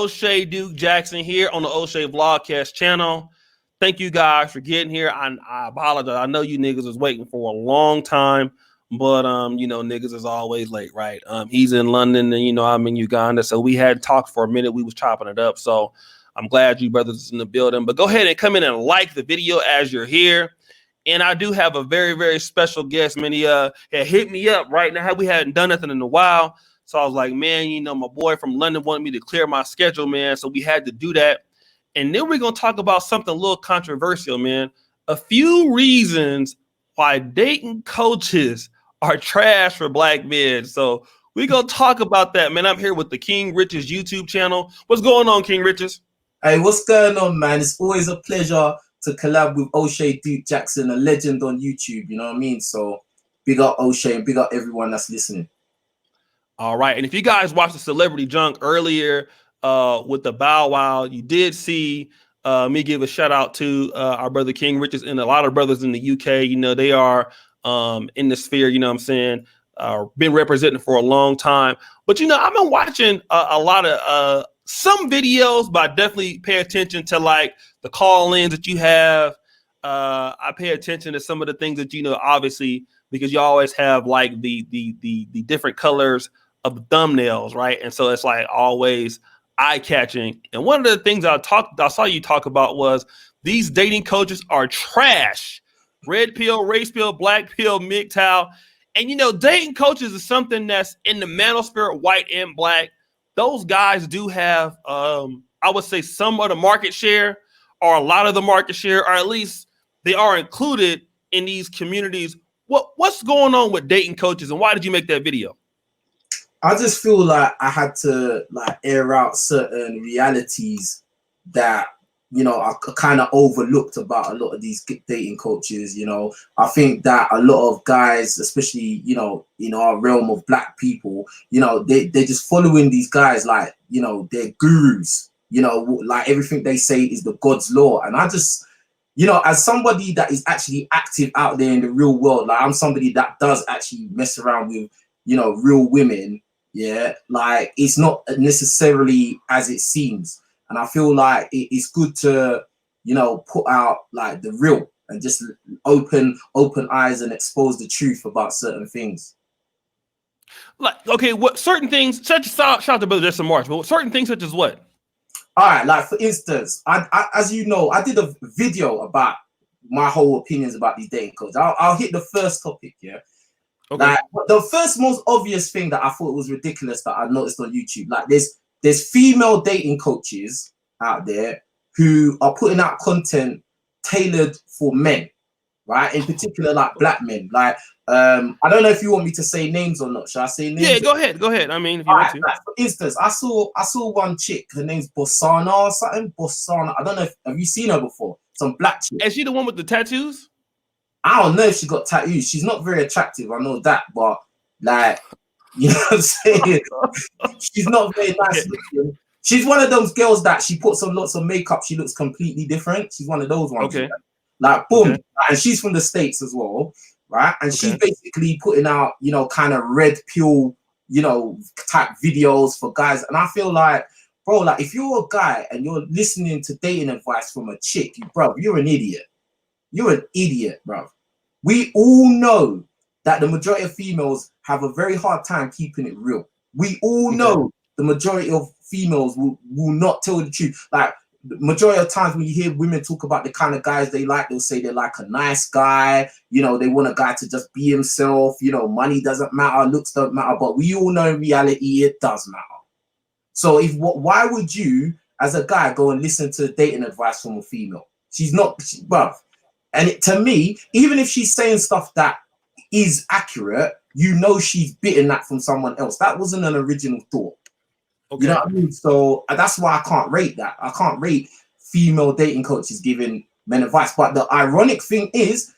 O'Shea Duke Jackson here on the O'Shea Vlogcast channel. Thank you guys for getting here. I apologize. I know you niggas was waiting for a long time, but you know, niggas is always late, right? He's in London and you know I'm in Uganda, so we had talked for a minute. We was chopping it up, so I'm glad you brothers is in the building. But go ahead and come in and like the video as you're here. And I do have a very, very special guest. Many had hit me up right now. We hadn't done nothing in a while. So I was like, man, you know, my boy from London wanted me to clear my schedule, man. So we had to do that. And then we're going to talk about something a little controversial, man. A few reasons why dating coaches are trash for black men. So we're going to talk about that, man. I'm here with the King Richez YouTube channel. What's going on, King Richez? Hey, what's going on, man? It's always a pleasure to collab with O'Shea Duke Jackson, a legend on YouTube, you know what I mean? So big up O'Shea and big up everyone that's listening. All right. And if you guys watched the Celebrity Junk earlier with the Bow Wow, you did see me give a shout out to our brother King Richez and a lot of brothers in the UK. You know, they are in the sphere, you know what I'm saying, been representing for a long time. But, you know, I've been watching a lot of some videos, but I definitely pay attention to like the call-ins that you have. I pay attention to some of the things that, you know, obviously, because you always have like the different colors of the thumbnails, right? And so it's like always eye-catching. And one of the things I saw you talk about was these dating coaches are trash. Red pill, race pill, black pill, MGTOW. And you know, dating coaches is something that's in the manosphere, white and black. Those guys do have, I would say, some of the market share, or a lot of the market share, or at least they are included in these communities. What's going on with dating coaches, and why did you make that video? I just feel like I had to like air out certain realities that, you know, I kind of overlooked about a lot of these dating coaches. You know, I think that a lot of guys, especially, you know, in our realm of black people, you know, they're just following these guys like, you know, they're gurus, you know, like everything they say is the God's law. And I just, you know, as somebody that is actually active out there in the real world, like I'm somebody that does actually mess around with, you know, real women. Yeah, like it's not necessarily as it seems. And I feel like it's good to, you know, put out like the real and just open eyes and expose the truth about certain things. Like, okay, what certain things, shout out to Brother Justin March, but certain things such as what? All right, like for instance, I as you know, I did a video about my whole opinions about these dating codes. I'll hit the first topic, yeah. Okay. Like the first most obvious thing that I thought was ridiculous that I noticed on YouTube, like there's female dating coaches out there who are putting out content tailored for men, right? In particular, like black men. Like I don't know if you want me to say names or not. Should I say names? Yeah, go ahead. I mean, if you want to. Like, for instance, I saw one chick. Her name's Bossana or something. Bossana. I don't know. Have you seen her before? Some black chick. Is she the one with the tattoos? I don't know if she got tattoos. She's not very attractive. I know that, but like, you know what I'm saying? She's not very nice looking. She's one of those girls that she puts on lots of makeup. She looks completely different. She's one of those ones. Okay. Like, boom. Okay. And she's from the States as well, right? And she's basically putting out, you know, kind of red pill, you know, type videos for guys. And I feel like, bro, like if you're a guy and you're listening to dating advice from a chick, bro, you're an idiot. You're an idiot, bro. We all know that the majority of females have a very hard time keeping it real. We all know the majority of females will not tell the truth. Like the majority of times when you hear women talk about the kind of guys they like, they'll say they like a nice guy. You know, they want a guy to just be himself. You know, money doesn't matter, looks don't matter. But we all know in reality it does matter. So why would you, as a guy, go and listen to dating advice from a female? She's not, bruv. And to me, even if she's saying stuff that is accurate, you know she's bitten that from someone else. That wasn't an original thought. Okay. You know what I mean? So that's why I can't rate that. I can't rate female dating coaches giving men advice. But the ironic thing is,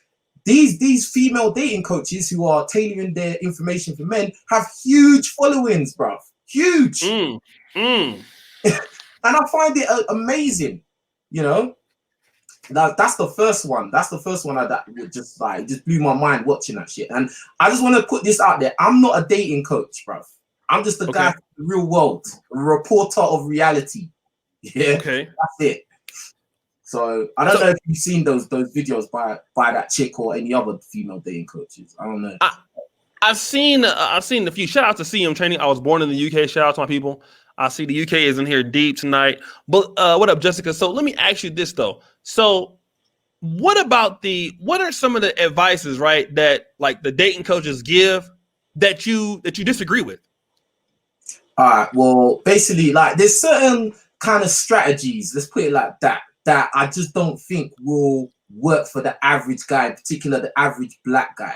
these female dating coaches who are tailoring their information for men have huge followings, bruv. Huge. And I find it amazing, you know? That's the first one. That's the first one that would just blew my mind watching that shit. And I just want to put this out there. I'm not a dating coach, bruv. I'm just a guy Okay. from the real world, a reporter of reality. Yeah, Okay. that's it. So I don't know if you've seen those videos by that chick or any other female dating coaches. I don't know. I've seen a few. Shout out to CM Training. I was born in the UK. Shout out to my people. I see the UK is in here deep tonight. But what up, Jessica? So let me ask you this though. So what are some of the advices, right, that like the dating coaches give that you disagree with? All right. Well, basically, like there's certain kind of strategies. Let's put it like that. That I just don't think will work for the average guy, in particular the average black guy.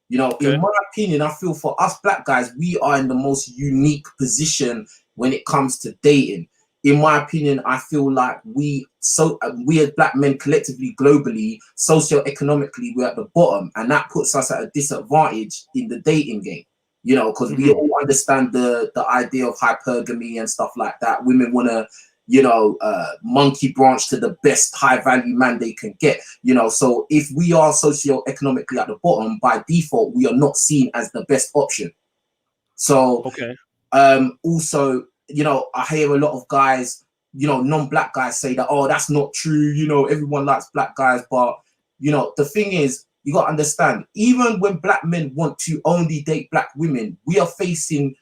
You know, in my opinion, I feel for us black guys, we are in the most unique position when it comes to dating. In my opinion, I feel like we as black men collectively, globally, socioeconomically, we're at the bottom, and that puts us at a disadvantage in the dating game. You know, because we all understand the idea of hypergamy and stuff like that. Women want to, you know, monkey branch to the best high value man they can get, you know. So if we are socioeconomically at the bottom, by default, we are not seen as the best option. So also, you know, I hear a lot of guys, you know, non-black guys say that, oh, that's not true, you know, everyone likes black guys. But you know, the thing is, you got to understand, even when black men want to only date black women, we are facing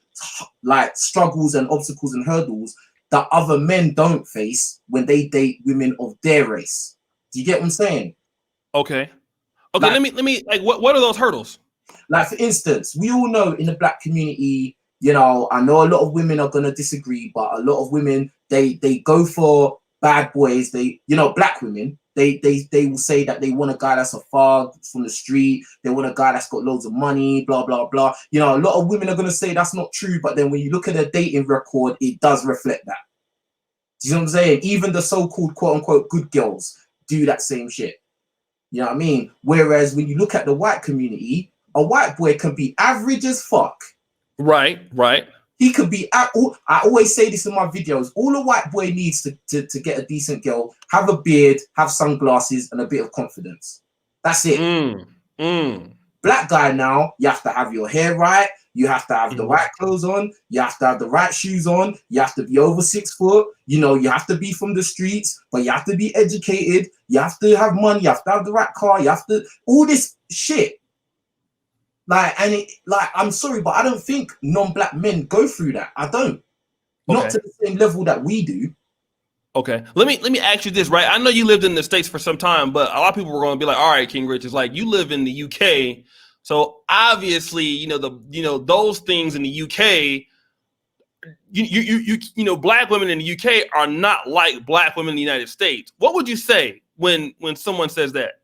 like struggles and obstacles and hurdles that other men don't face when they date women of their race. Do you get what I'm saying? Okay. Like, let me like what are those hurdles? Like for instance, we all know in the black community, you know, I know a lot of women are gonna disagree, but a lot of women they go for bad boys. They, you know, black women, they will say that they want a guy that's a thug from the street. They want a guy that's got loads of money, blah blah blah. You know, a lot of women are gonna say that's not true, but then when you look at their dating record, it does reflect that. Do you know what I'm saying? Even the so-called quote unquote good girls do that same shit. You know what I mean? Whereas when you look at the white community, a white boy can be average as fuck. Right. He could be. I always say this in my videos. All a white boy needs to get a decent girl: have a beard, have sunglasses, and a bit of confidence. That's it. Black guy now, you have to have your hair right. You have to have the right clothes on. You have to have the right shoes on. You have to be over 6 foot. You know, you have to be from the streets, but you have to be educated. You have to have money. You have to have the right car. You have to all this shit. Like, and it, like, I'm sorry, but I don't think non-black men go through that. I don't. Not to the same level that we do. Okay. Let me ask you this, right? I know you lived in the States for some time, but a lot of people were going to be like, all right, King Richez, like you live in the UK. So obviously, you know, those things in the UK, you know, black women in the UK are not like black women in the United States. What would you say when someone says that?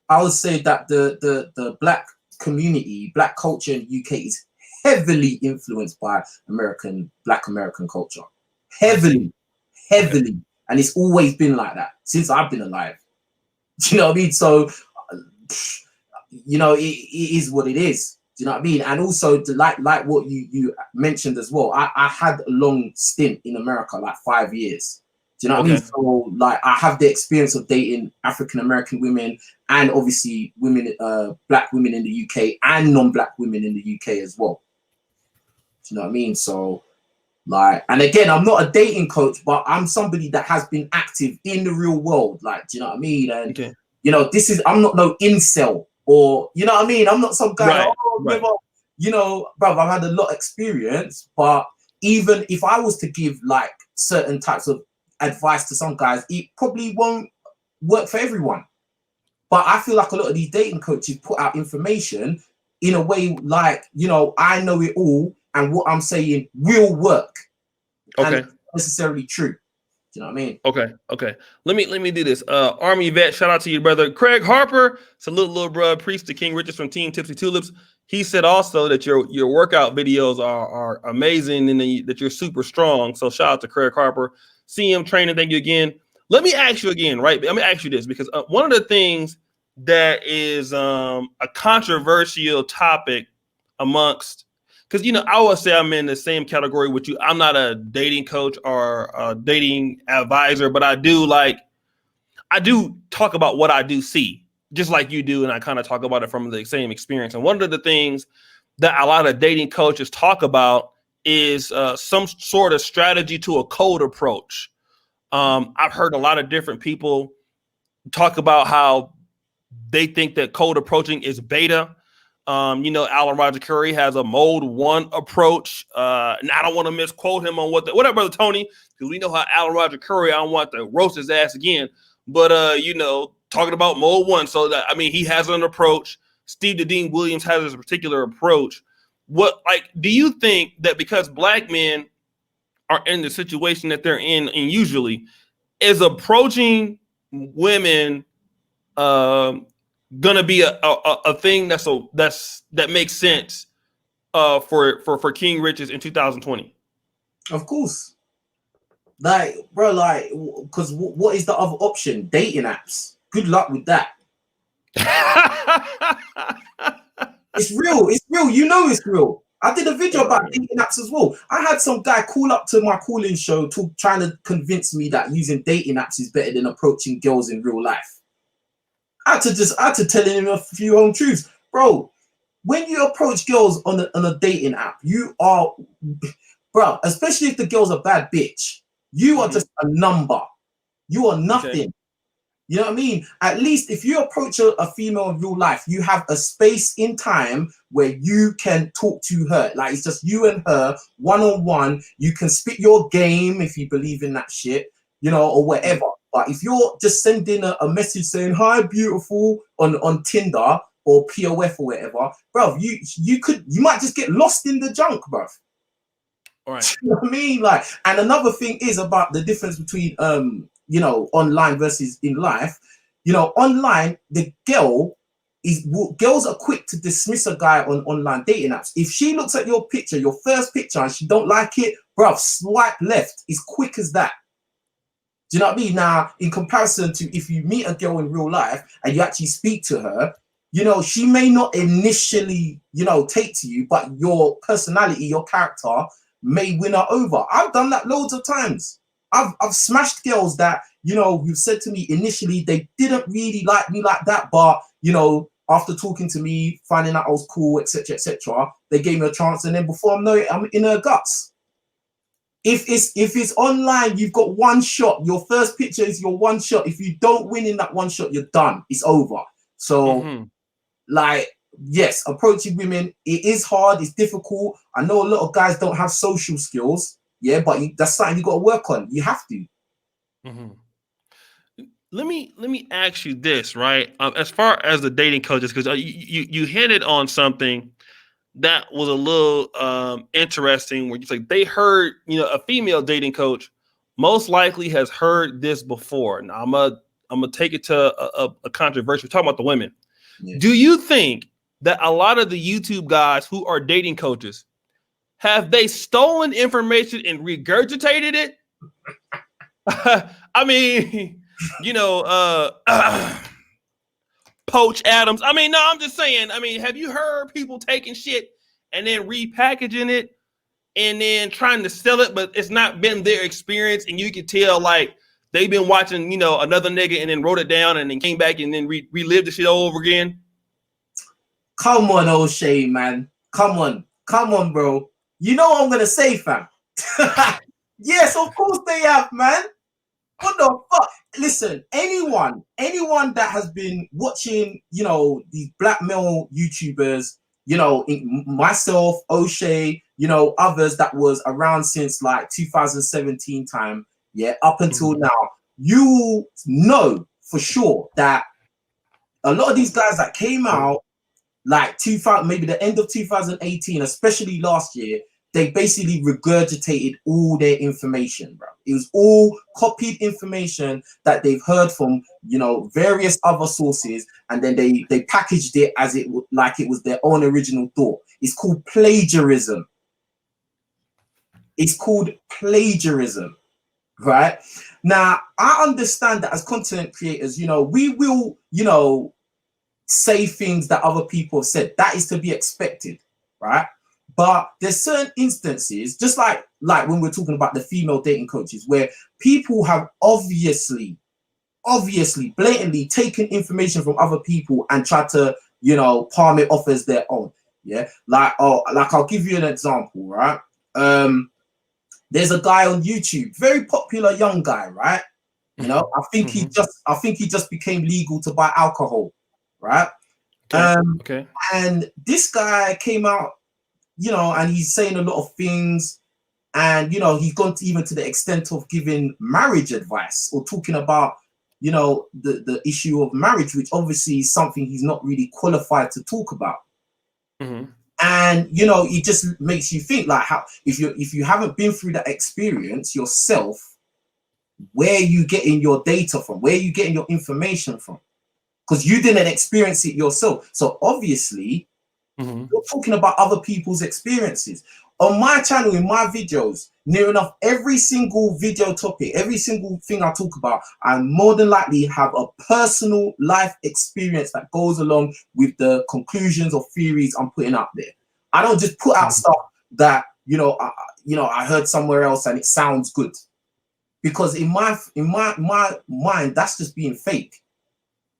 I would say that the black community, black culture in the UK is heavily influenced by black American culture. Heavily. Okay. And it's always been like that since I've been alive. Do you know what I mean? So, you know, it is what it is. Do you know what I mean? And also, like what you mentioned as well, I had a long stint in America, like 5 years. Do you know what I mean? So, like, I have the experience of dating African American women and obviously women, black women in the UK and non-black women in the UK as well. Do you know what I mean? So, like, and again, I'm not a dating coach, but I'm somebody that has been active in the real world. Like, do you know what I mean? And you know, I'm not no incel, or you know what I mean? I'm not some guy. Never, you know, bro. I've had a lot of experience, but even if I was to give like certain types of advice to some guys, it probably won't work for everyone. But I feel like a lot of these dating coaches put out information in a way like, you know, I know it all. And what I'm saying will work. Okay. And it's not necessarily true. Do you know what I mean? Okay. Let me do this. Army vet, shout out to you, brother. Craig Harper, salute little brother, priest to King Richez from Team Tipsy Tulips. He said also that your workout videos are amazing and that you're super strong. So shout out to Craig Harper. CM Training, thank you again. Let me ask you again, right? Let me ask you this, because one of the things that is a controversial topic amongst, because, you know, I would say I'm in the same category with you. I'm not a dating coach or a dating advisor, but I do talk about what I do see, just like you do. And I kind of talk about it from the same experience. And one of the things that a lot of dating coaches talk about is some sort of strategy to a cold approach. I've heard a lot of different people talk about how they think that cold approaching is beta. Alan Roger Curry has a mode 1 approach. And I don't want to misquote him on what up, brother Tony, because we know how Alan Roger Curry, I don't want to roast his ass again. But talking about mode 1. So that, I mean, he has an approach. Steve Dean Williams has his particular approach. Do you think that because black men are in the situation that they're in, and usually is approaching women gonna be a thing that makes sense for King Richez in 2020? Of course. Like, bro, like, because what is the other option? Dating apps. Good luck with that. It's real. It's real. You know it's real. I did a video about dating apps as well. I had some guy call up to my calling show trying to convince me that using dating apps is better than approaching girls in real life. I had to tell him a few home truths. Bro, when you approach girls on a dating app, you are, bro, especially if the girl's a bad bitch, you are just a number. You are nothing. Okay. You know what I mean? At least if you approach a female in real life, you have a space in time where you can talk to her. Like, it's just you and her, one-on-one. You can spit your game if you believe in that shit, or whatever. But if you're just sending a message saying, hi, beautiful, on Tinder or POF or whatever, bro, you might just get lost in the junk, bro. All right. You know what I mean? Like, and another thing is about the difference between online versus in life. Online, girls are quick to dismiss a guy on online dating apps. If she looks at your picture, your first picture, and she don't like it, bruv, swipe left. It's quick as that. Do you know what I mean? Now, in comparison to if you meet a girl in real life and you actually speak to her, she may not initially, take to you, but your personality, your character may win her over. I've done that loads of times. I've smashed girls that, who've said to me initially they didn't really like me like that, but, after talking to me, finding out I was cool, etc., they gave me a chance, and then before I know it, I'm in her guts. If it's online, you've got one shot. Your first picture is your one shot. If you don't win in that one shot, you're done. It's over. So, yes, approaching women, it is hard. It's difficult. I know a lot of guys don't have social skills. Yeah, but that's something you got to work on. You have to. Let me ask you this, right? As far as the dating coaches, because you hinted on something that was a little interesting, where you say they heard, a female dating coach most likely has heard this before. Now I'm gonna take it to a controversy. We're talking about the women. Yeah. Do you think that a lot of the YouTube guys who are dating coaches, have they stolen information and regurgitated it? I mean, Poach Adams. I mean, no, I'm just saying. I mean, have you heard people taking shit and then repackaging it and then trying to sell it, but it's not been their experience, and you can tell like they've been watching, another nigga and then wrote it down and then came back and then relived the shit all over again? Come on, O'Shea, man. Come on, bro. You know what I'm gonna say, fam. Yes, of course they have, man. What the fuck? Listen, anyone that has been watching, these black male YouTubers, myself, O'Shea, others that was around since like 2017 time, yeah, up until now, you know for sure that a lot of these guys that came out like 2000, maybe the end of 2018, especially last year, they basically regurgitated all their information, bro. It was all copied information that they've heard from, various other sources, and then they packaged it as it was their own original thought. It's called plagiarism. Right? Now, I understand that as content creators, we will, say things that other people have said. That is to be expected, right? But there's certain instances, just like when we're talking about the female dating coaches, where people have obviously, blatantly taken information from other people and tried to, palm it off as their own. Yeah, like I'll give you an example, right? There's a guy on YouTube, very popular young guy, right? You know, I think he just became legal to buy alcohol, right? Okay. And this guy came out, you know, and he's saying a lot of things, and you know, he's gone to even to the extent of giving marriage advice or talking about, you know, the issue of marriage, which obviously is something he's not really qualified to talk about. And you know, it just makes you think like, how if you haven't been through that experience yourself, where are you getting your data from? Where are you getting your information from? Because you didn't experience it yourself. So obviously, you're talking about other people's experiences. On my channel, in my videos, near enough every single video topic, every single thing I talk about, I more than likely have a personal life experience that goes along with the conclusions or theories I'm putting out there. I don't just put out stuff that, you know, I heard somewhere else and it sounds good. Because in my mind, that's just being fake.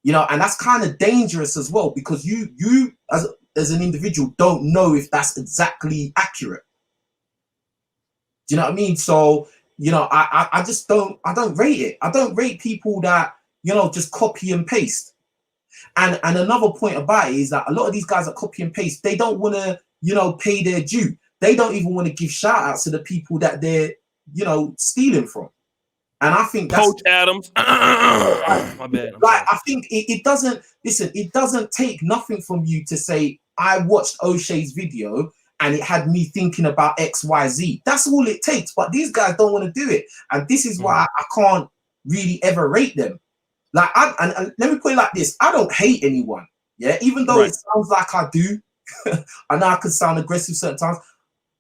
You know, and that's kind of dangerous as well, because you as an individual don't know if that's exactly accurate. Do you know what I mean? So, you know, I just don't rate it. I don't rate people that, you know, just copy and paste. And another point about it is that a lot of these guys that copy and paste, they don't want to, you know, pay their due. They don't even want to give shout outs to the people that they're, you know, stealing from. And I think that's Coach Adams. My bad. I think it doesn't, listen, it doesn't take nothing from you to say, I watched O'Shea's video and it had me thinking about XYZ. That's all it takes. But these guys don't want to do it. And this is why I can't really ever rate them. Like, and let me put it like this. I don't hate anyone. Yeah. Even though it sounds like I do. I know I can sound aggressive certain times.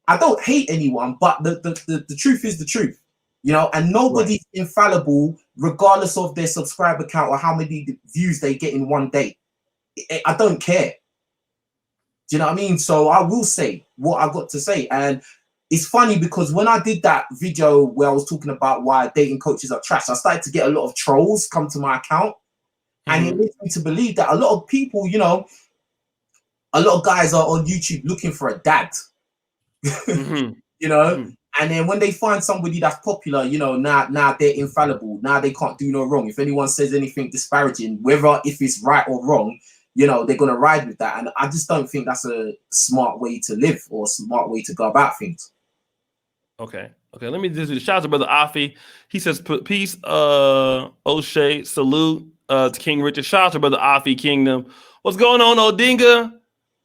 I don't hate anyone, but the truth is the truth. You know, and nobody's infallible, regardless of their subscriber count or how many views they get in one day. I don't care. Do you know what I mean? So I will say what I got to say. And it's funny because when I did that video where I was talking about why dating coaches are trash, I started to get a lot of trolls come to my account. And it leads me to believe that a lot of people, you know, a lot of guys are on YouTube looking for a dad. You know? And then when they find somebody that's popular, you know, now they're infallible. Now they can't do no wrong. If anyone says anything disparaging, whether if it's right or wrong, you know, they're going to ride with that. And I just don't think that's a smart way to live or a smart way to go about things. Okay. Let me just do the shout out to Brother Afi. He says, peace, O'Shea, salute to King Richez. Shout out to Brother Afi Kingdom. What's going on, Odinga?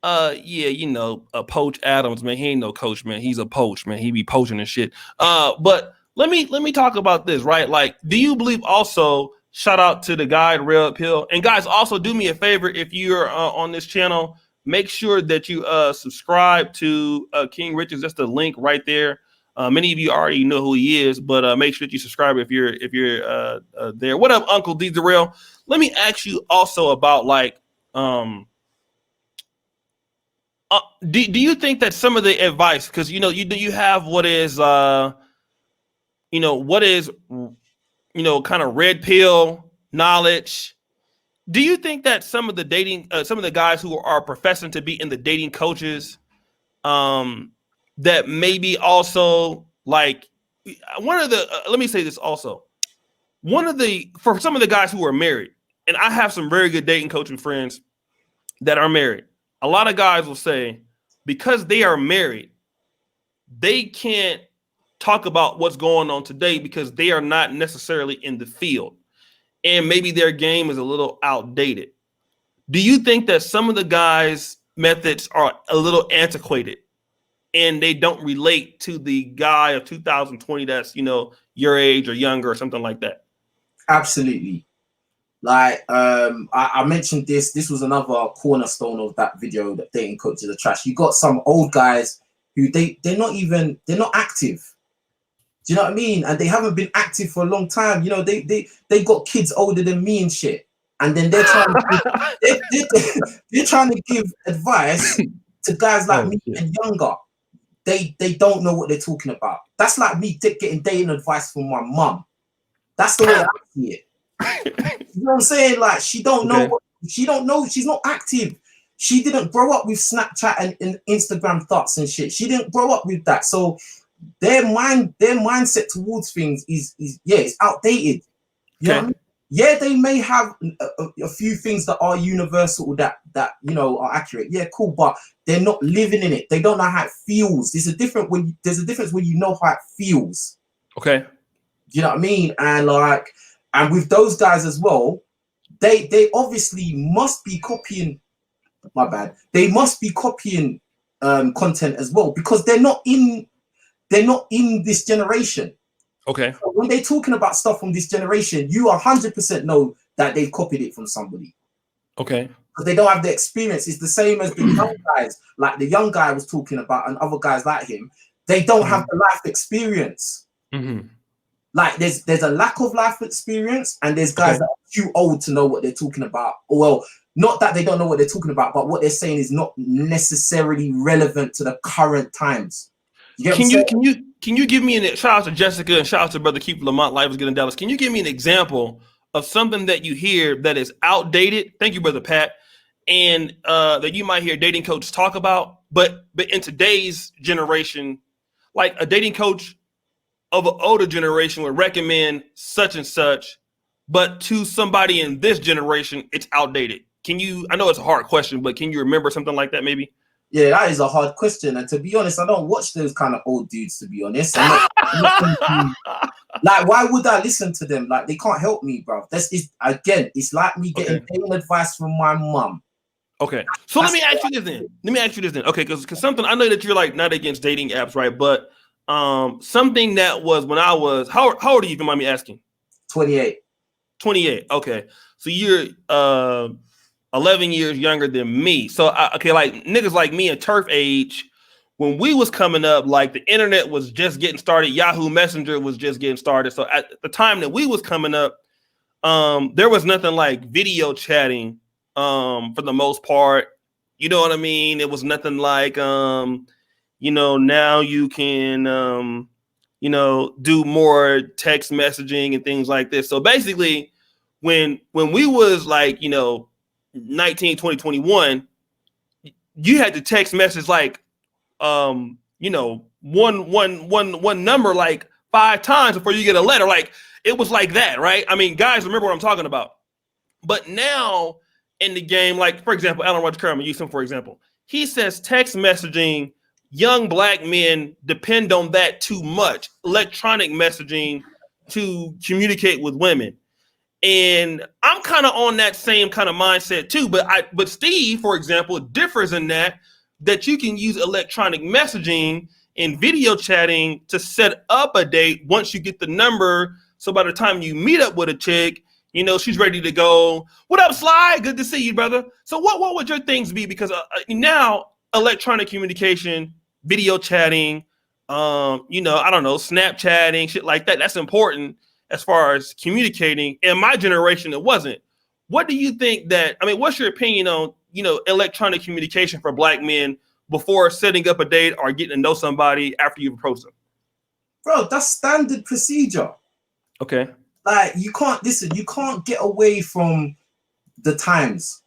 Yeah, you know, Poach Adams, man. He ain't no coach, man. He's a poach, man. He be poaching and shit. But let me talk about this, right? Like, do you believe also, shout out to the guy Red Pill, and guys, also do me a favor, if you're on this channel, make sure that you subscribe to King Richez. That's the link right there. Many of you already know who he is, but make sure that you subscribe if you're there. What up, Uncle D Darrell? Let me ask you also about like do you think that some of the advice, because you know you have what is you know what is kind of red pill knowledge. Do you think that some of the dating some of the guys who are professing to be in the dating coaches that maybe also like one of the let me say this also, for some of the guys who are married, and I have some very good dating coaching friends that are married. A lot of guys will say because they are married, they can't talk about what's going on today because they are not necessarily in the field. And maybe their game is a little outdated. Do you think that some of the guys' methods are a little antiquated and they don't relate to the guy of 2020 that's, you know, your age or younger or something like that? Absolutely. Like I mentioned this was another cornerstone of that video, that dating coaches are trash. You got some old guys who they're not active. Do you know what I mean? And they haven't been active for a long time. You know, they got kids older than me and shit. And then they're trying they're trying to give advice to guys like me and younger. They don't know what they're talking about. That's like me getting dating advice from my mum. That's the way I see it. You know what I'm saying? Like, she don't know. She don't know. She's not active. She didn't grow up with Snapchat and Instagram thoughts and shit. She didn't grow up with that. So their mindset towards things is yeah, it's outdated. You know what I mean? Yeah, they may have a few things that are universal that you know are accurate. Yeah, cool, but they're not living in it. They don't know how it feels. There's a difference when you know how it feels. Okay. You know what I mean? And like, and with those guys as well, they obviously must be copying. My bad. They must be copying content as well because they're not in this generation. Okay. So when they're talking about stuff from this generation, you 100% know that they've copied it from somebody. Okay. Because they don't have the experience. It's the same as the young guys, like the young guy was talking about, and other guys like him. They don't have the life experience. Like there's a lack of life experience, and there's guys that are too old to know what they're talking about. Well, not that they don't know what they're talking about, but what they're saying is not necessarily relevant to the current times. Can you give me an shout out to Jessica and shout out to Brother Keith Lamont Life is Good in Dallas? Can you give me an example of something that you hear that is outdated? Thank you, Brother Pat, and that you might hear dating coaches talk about, but in today's generation, like a dating coach of an older generation would recommend such and such, but to somebody in this generation, it's outdated. Can you? I know it's a hard question, but can you remember something like that, maybe? Yeah, that is a hard question. And to be honest, I don't watch those kind of old dudes, to be honest. Like, why would I listen to them? Like, they can't help me, bro. Again, it's like me getting dating advice from my mum. Okay. So let me ask you this then. Okay, because something, I know that you're like not against dating apps, right? But something that was when I was, how old are you, if you mind me asking? 28. 28. Okay. So you're 11 years younger than me. So, like niggas like me in turf age, when we was coming up, like the internet was just getting started. Yahoo Messenger was just getting started. So at the time that we was coming up, there was nothing like video chatting for the most part. You know what I mean? It was nothing like, you know, now you can, you know, do more text messaging and things like this. So basically, when we was like, you know, 19, 20, 21, you had to text message like, you know, one number like 5 times before you get a letter. Like it was like that, right? I mean, guys, remember what I'm talking about. But now in the game, like for example, Alan Roger Kerman, use him for example. He says text messaging, young black men depend on that too much. Electronic messaging to communicate with women. And I'm kind of on that same kind of mindset too. But Steve, for example, differs in that you can use electronic messaging and video chatting to set up a date once you get the number. So by the time you meet up with a chick, you know, she's ready to go. What up, Sly? Good to see you, brother. So what would your things be? Because now electronic communication, video chatting, you know, I don't know, Snapchatting, shit like that. That's important as far as communicating. In my generation, it wasn't. What do you think that, I mean, what's your opinion on, you know, electronic communication for black men before setting up a date or getting to know somebody after you've approached them? Bro, that's standard procedure. Okay. Like, you can't get away from the times.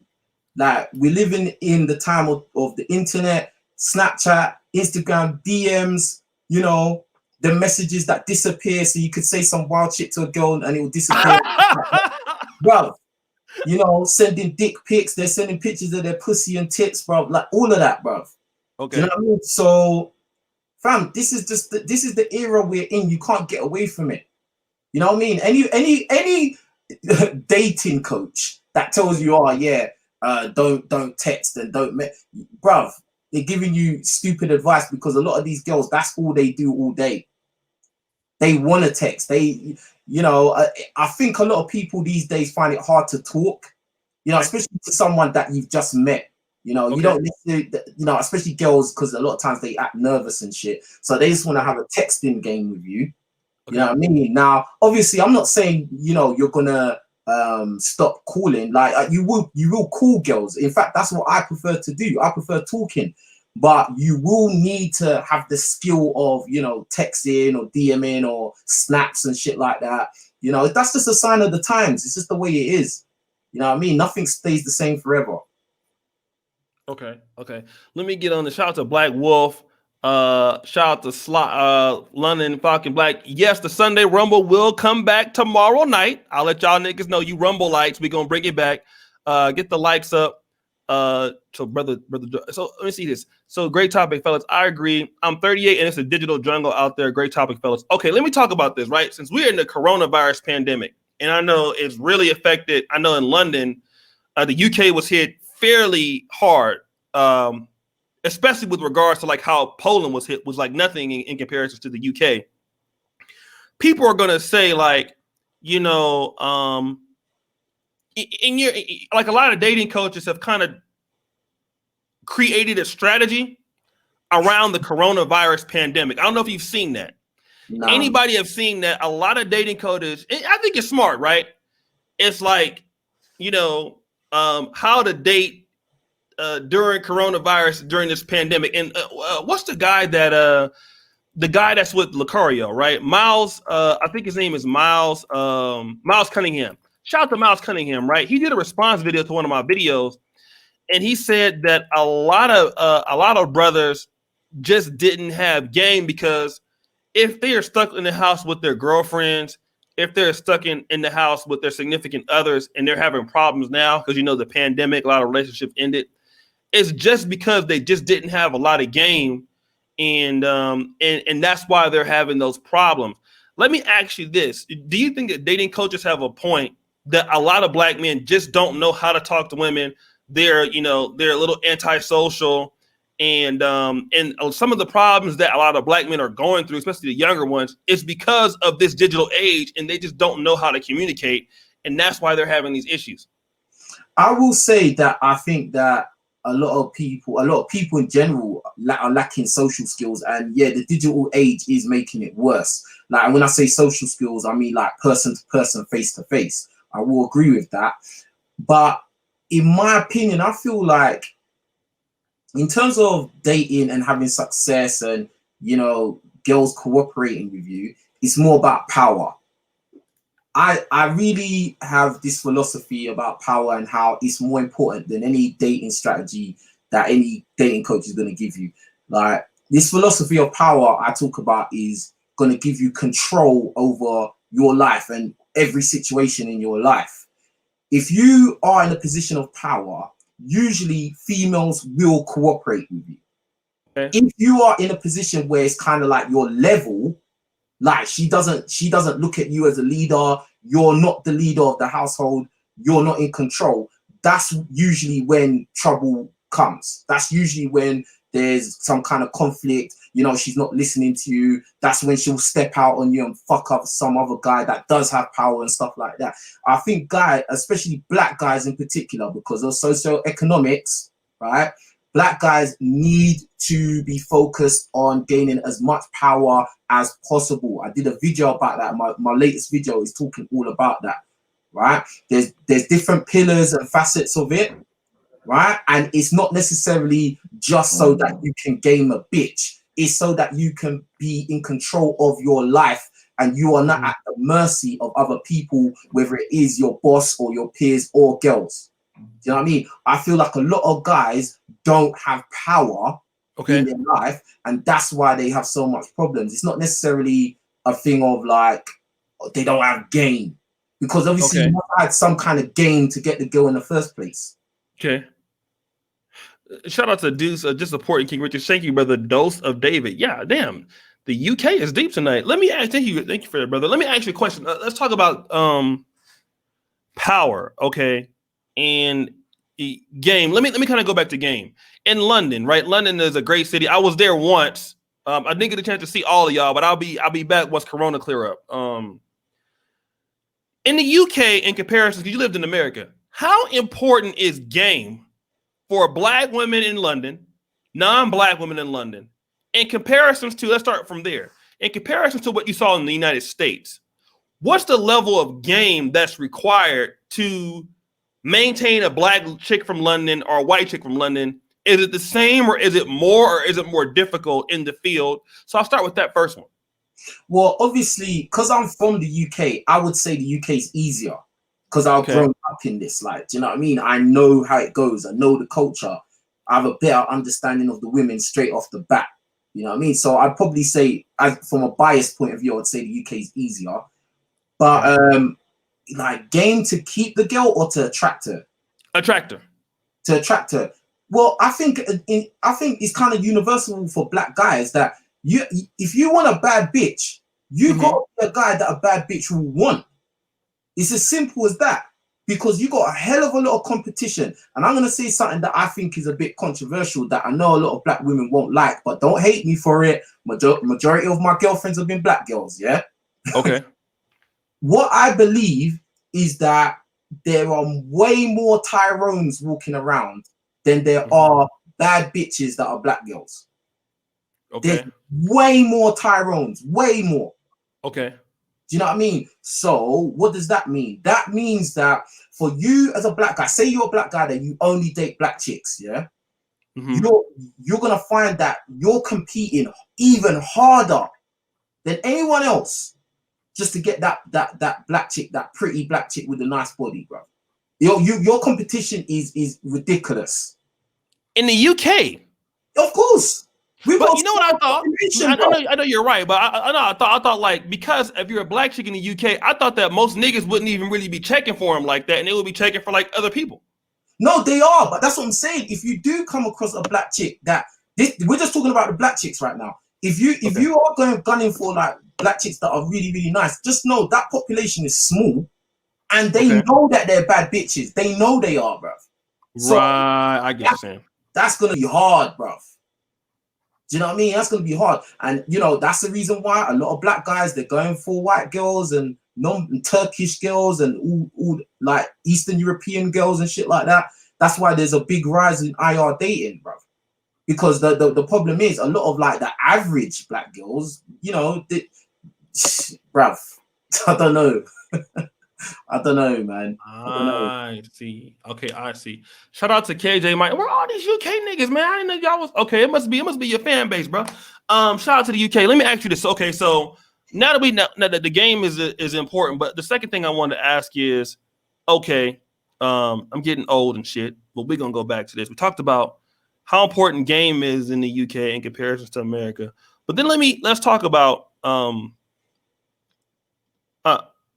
Like, we're living in the time of the internet, Snapchat, Instagram, DMs, you know, the messages that disappear. So you could say some wild shit to a girl and it will disappear. Bro, you know, sending dick pics, they're sending pictures of their pussy and tits, bro. Like all of that, bro. Okay. Do you know what I mean? So, fam, this is the era we're in. You can't get away from it. You know what I mean? Any dating coach that tells you, oh yeah, don't text and bruv, they're giving you stupid advice because a lot of these girls, that's all they do all day. They want to text. You know, I think a lot of people these days find it hard to talk, you know, especially to someone that you've just met. You know, you don't necessarily, you know, especially girls, because a lot of times they act nervous and shit. So they just want to have a texting game with you. You know what I mean? Now, obviously, I'm not saying, you know, you're gonna stop calling. Like you will call girls. In fact, that's what I prefer to do. I prefer talking, but you will need to have the skill of, you know, texting or DMing or snaps and shit like that. You know, that's just a sign of the times. It's just the way it is. You know what I mean? Nothing stays the same forever. Okay. Let me get on the shout out to Black Wolf. Shout out to London Falcon Black. Yes, the Sunday Rumble will come back tomorrow night. I'll let y'all niggas know, you Rumble lights. We gonna bring it back. Get the likes up. So brother. So let me see this. So great topic, fellas. I agree. I'm 38 and it's a digital jungle out there. Great topic, fellas. Okay, let me talk about this. Right, since we're in the coronavirus pandemic, and I know it's really affected. I know in London, the UK was hit fairly hard. Especially with regards to like how Poland was hit, was like nothing in comparison to the UK. People are gonna say like, you know, in your, like a lot of dating coaches have kind of created a strategy around the coronavirus pandemic. I don't know if you've seen that. No. Anybody have seen that? A lot of dating coaches, I think it's smart, right? It's like, you know, how to date during coronavirus, during this pandemic. And what's the guy that's with Lucario, right? Miles, I think his name is Miles Cunningham. Shout out to Miles Cunningham, right? He did a response video to one of my videos, and he said that a lot of brothers just didn't have game, because if they are stuck in the house with their girlfriends, if they're stuck in the house with their significant others, and they're having problems now because, you know, the pandemic, a lot of relationships ended. It's just because they just didn't have a lot of game, and that's why they're having those problems. Let me ask you this: do you think that dating coaches have a point that a lot of black men just don't know how to talk to women? They're a little antisocial, and some of the problems that a lot of black men are going through, especially the younger ones, is because of this digital age, and they just don't know how to communicate, and that's why they're having these issues. I will say that I think that a lot of people in general are lacking social skills, and yeah, the digital age is making it worse. Like, when I say social skills, I mean like person to person, face to face. I will agree with that, but in my opinion, I feel like in terms of dating and having success, and, you know, girls cooperating with you, it's more about power. I really have this philosophy about power and how it's more important than any dating strategy that any dating coach is going to give you. Like, this philosophy of power I talk about is going to give you control over your life and every situation in your life. If you are in a position of power, usually females will cooperate with you. Okay. If you are in a position where it's kind of like your level, like she doesn't look at you as a leader, you're not the leader of the household, you're not in control, that's usually when trouble comes. That's usually when there's some kind of conflict, you know, she's not listening to you. That's when she'll step out on you and fuck up some other guy that does have power and stuff like that. I think guys, especially black guys in particular, because of socioeconomics, right? Black guys need to be focused on gaining as much power as possible. I did a video about that. My latest video is talking all about that, right? There's different pillars and facets of it, right? And it's not necessarily just so that you can game a bitch. It's so that you can be in control of your life, and you are not at the mercy of other people, whether it is your boss or your peers or girls. Do you know what I mean? I feel like a lot of guys don't have power in their life, and that's why they have so much problems. It's not necessarily a thing of like they don't have game, because obviously you must have had some kind of game to get the girl in the first place. Okay. Shout out to Deuce, just supporting King Richez. Thank you, brother. Dose of David. Yeah, damn. The UK is deep tonight. Let me ask, thank you for that, brother. Let me ask you a question. Let's talk about power, okay? And game. Let me kind of go back to game. In London, right? London is a great city. I was there once. I didn't get a chance to see all of y'all, but I'll be back once Corona clear up. In the UK, in comparison, because you lived in America, how important is game for black women in London, non-black women in London, in comparisons to, let's start from there, in comparison to what you saw in the United States? What's the level of game that's required to maintain a black chick from London or a white chick from London? Is it the same, or is it more, or is it more difficult in the field? So I'll start with that first one. Well, obviously, because I'm from the UK, I would say the UK is easier, because I've grown up in this. Like, do you know what I mean? I know how it goes. I know the culture. I have a better understanding of the women straight off the bat, You know what I mean? So I'd probably say, from a biased point of view, I'd say the UK is easier. But like game to keep the girl or to attract her? Attractor. To attract her. Well, I think it's kind of universal for black guys that if you want a bad bitch, you got to be a guy that a bad bitch will want. It's as simple as that. Because you got a hell of a lot of competition. And I'm going to say something that I think is a bit controversial that I know a lot of black women won't like, but don't hate me for it. Majority of my girlfriends have been black girls, yeah? Okay. What I believe is that there are way more Tyrones walking around than there are bad bitches that are black girls. Okay. There's way more Tyrones, way more. Okay. Do you know what I mean? So what does that mean? That means that for you as a black guy, say you're a black guy that you only date black chicks, yeah? You're gonna find that you're competing even harder than anyone else just to get that black chick, that pretty black chick with a nice body, bro. Your competition is ridiculous. In the UK, of course. But you know what I thought? I know you're right, but I thought like, because if you're a black chick in the UK, I thought that most niggas wouldn't even really be checking for them like that, and they would be checking for like other people. No, they are, but that's what I'm saying. If you do come across a black chick we're just talking about the black chicks right now. If you are gunning for like black chicks that are really, really nice, just know that population is small, and they know that they're bad bitches. They know they are, bruv. So right, I get you saying. That's gonna be hard, bruv. Do you know what I mean? That's going to be hard. And, you know, that's the reason why a lot of black guys, they're going for white girls and Turkish girls and all like Eastern European girls and shit like that. That's why there's a big rise in IR dating, bro. Because the problem is a lot of like the average black girls, you know, bruv, I don't know. I don't know, man. I see. Okay, I see. Shout out to KJ Mike. Where are all these UK niggas, man? I didn't know y'all was okay. It must be your fan base, bro. Shout out to the UK. Let me ask you this. Okay, so now that the game is important, but the second thing I wanted to ask is, okay, I'm getting old and shit, but we're gonna go back to this. We talked about how important game is in the UK in comparison to America, but then let's talk about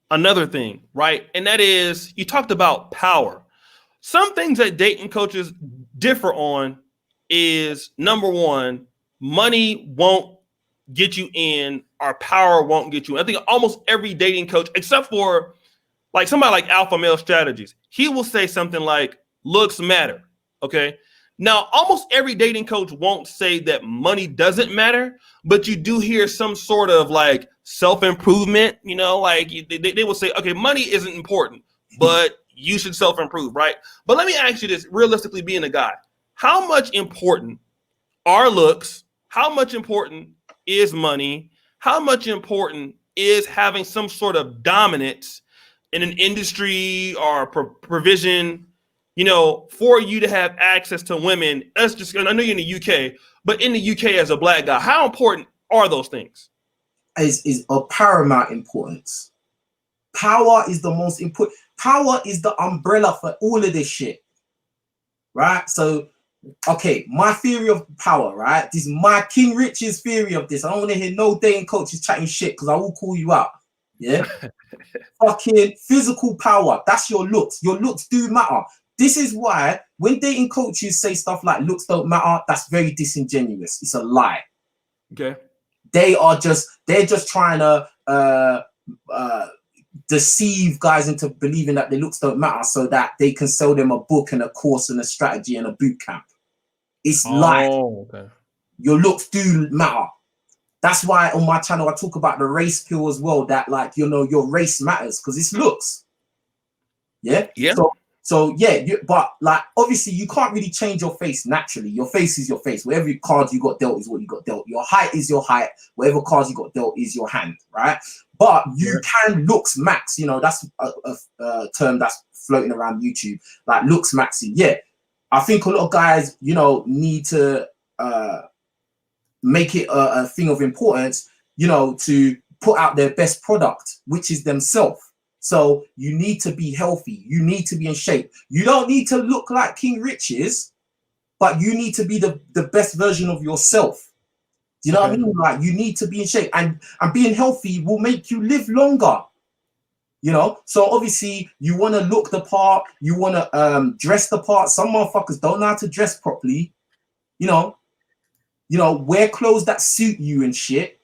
another thing, right? And that is, you talked about power. Some things that dating coaches differ on is, number one, money won't get you in, or power won't get you in. I think almost every dating coach, except for like somebody like Alpha Male Strategies, he will say something like, looks matter, okay? Now, almost every dating coach won't say that money doesn't matter, but you do hear some sort of like self-improvement, you know, like they will say, okay, money isn't important, but you should self-improve, right? But let me ask you this, realistically, being a guy, how much important are looks? How much important is money? How much important is having some sort of dominance in an industry or provision, you know, for you to have access to women? That's just, I know you're in the UK, but in the UK as a black guy, how important are those things? Is of paramount importance. Power is the most important. Power is the umbrella for all of this shit, right? So, okay, my theory of power, right? This is my King Richez theory of this. I don't want to hear no dating coaches chatting shit because I will call you out. Yeah, fucking physical power. That's your looks. Your looks do matter. This is why when dating coaches say stuff like looks don't matter, that's very disingenuous. It's a lie. Okay. They're just trying to deceive guys into believing that their looks don't matter so that they can sell them a book and a course and a strategy and a boot camp. It's lies. Okay. Your looks do matter. That's why on my channel I talk about the race pill as well, that like, you know, your race matters because it's looks. Yeah. Yeah. So yeah, but like obviously you can't really change your face naturally. Your face is your face. Whatever card you got dealt is what you got dealt. Your height is your height. Whatever cards you got dealt is your hand, right? But you can looks max. You know, that's a term that's floating around YouTube, like looks maxing. Yeah, I think a lot of guys, you know, need to make it a thing of importance, you know, to put out their best product, which is themselves. So you need to be healthy. You need to be in shape. You don't need to look like King Richez, but you need to be the best version of yourself. Do you know what I mean? Like, you need to be in shape, and being healthy will make you live longer. You know, so obviously you want to look the part, you want to dress the part. Some motherfuckers don't know how to dress properly. You know, wear clothes that suit you and shit.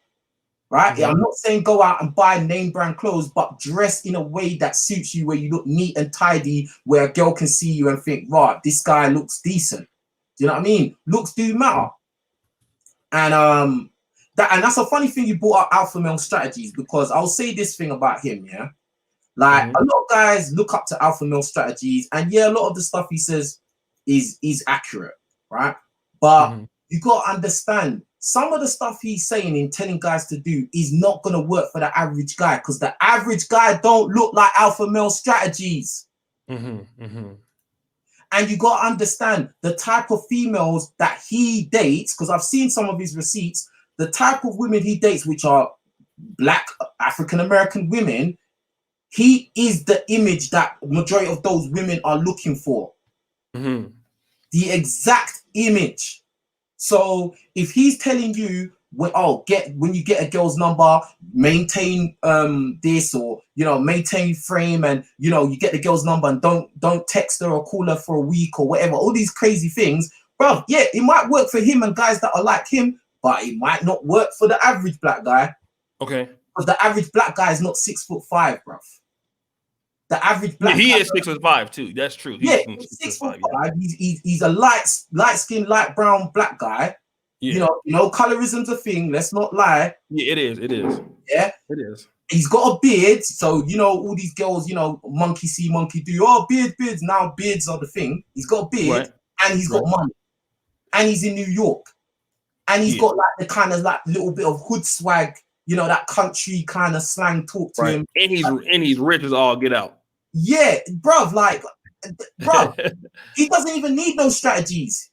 Right? I'm not saying go out and buy name brand clothes, but dress in a way that suits you, where you look neat and tidy, where a girl can see you and think, right, this guy looks decent. Do you know what I mean? Looks do matter. And that's a funny thing you brought up alpha male strategies, because I'll say this thing about him, yeah. Like, a lot of guys look up to alpha male strategies, and yeah, a lot of the stuff he says is accurate, right? But you got to understand, some of the stuff he's saying and telling guys to do is not going to work for the average guy, because the average guy don't look like alpha male strategies. And you got to understand the type of females that he dates, because I've seen some of his receipts, the type of women he dates, which are black African-American women, he is the image that majority of those women are looking for. The exact image. So if he's telling you, when you get a girl's number, maintain this, or maintain frame, and you get the girl's number and don't text her or call her for a week or whatever, all these crazy things, bro. Yeah, it might work for him and guys that are like him, but it might not work for the average black guy. Okay. Because the average black guy is not 6'5", bro. The average black he guy, is 6'5" too. That's true. He's 6'5". Yeah. He's a light-skinned, light brown black guy. Yeah. Colorism's a thing. Let's not lie. Yeah, it is. It is. Yeah, it is. He's got a beard, so all these girls, monkey see, monkey do. Oh, beards. Now beards are the thing. He's got a beard, and he's got money, and he's in New York, and he's got like the kind of like little bit of hood swag, that country kind of slang talk to him. And he's rich as all get out. Yeah, bruv, he doesn't even need no strategies.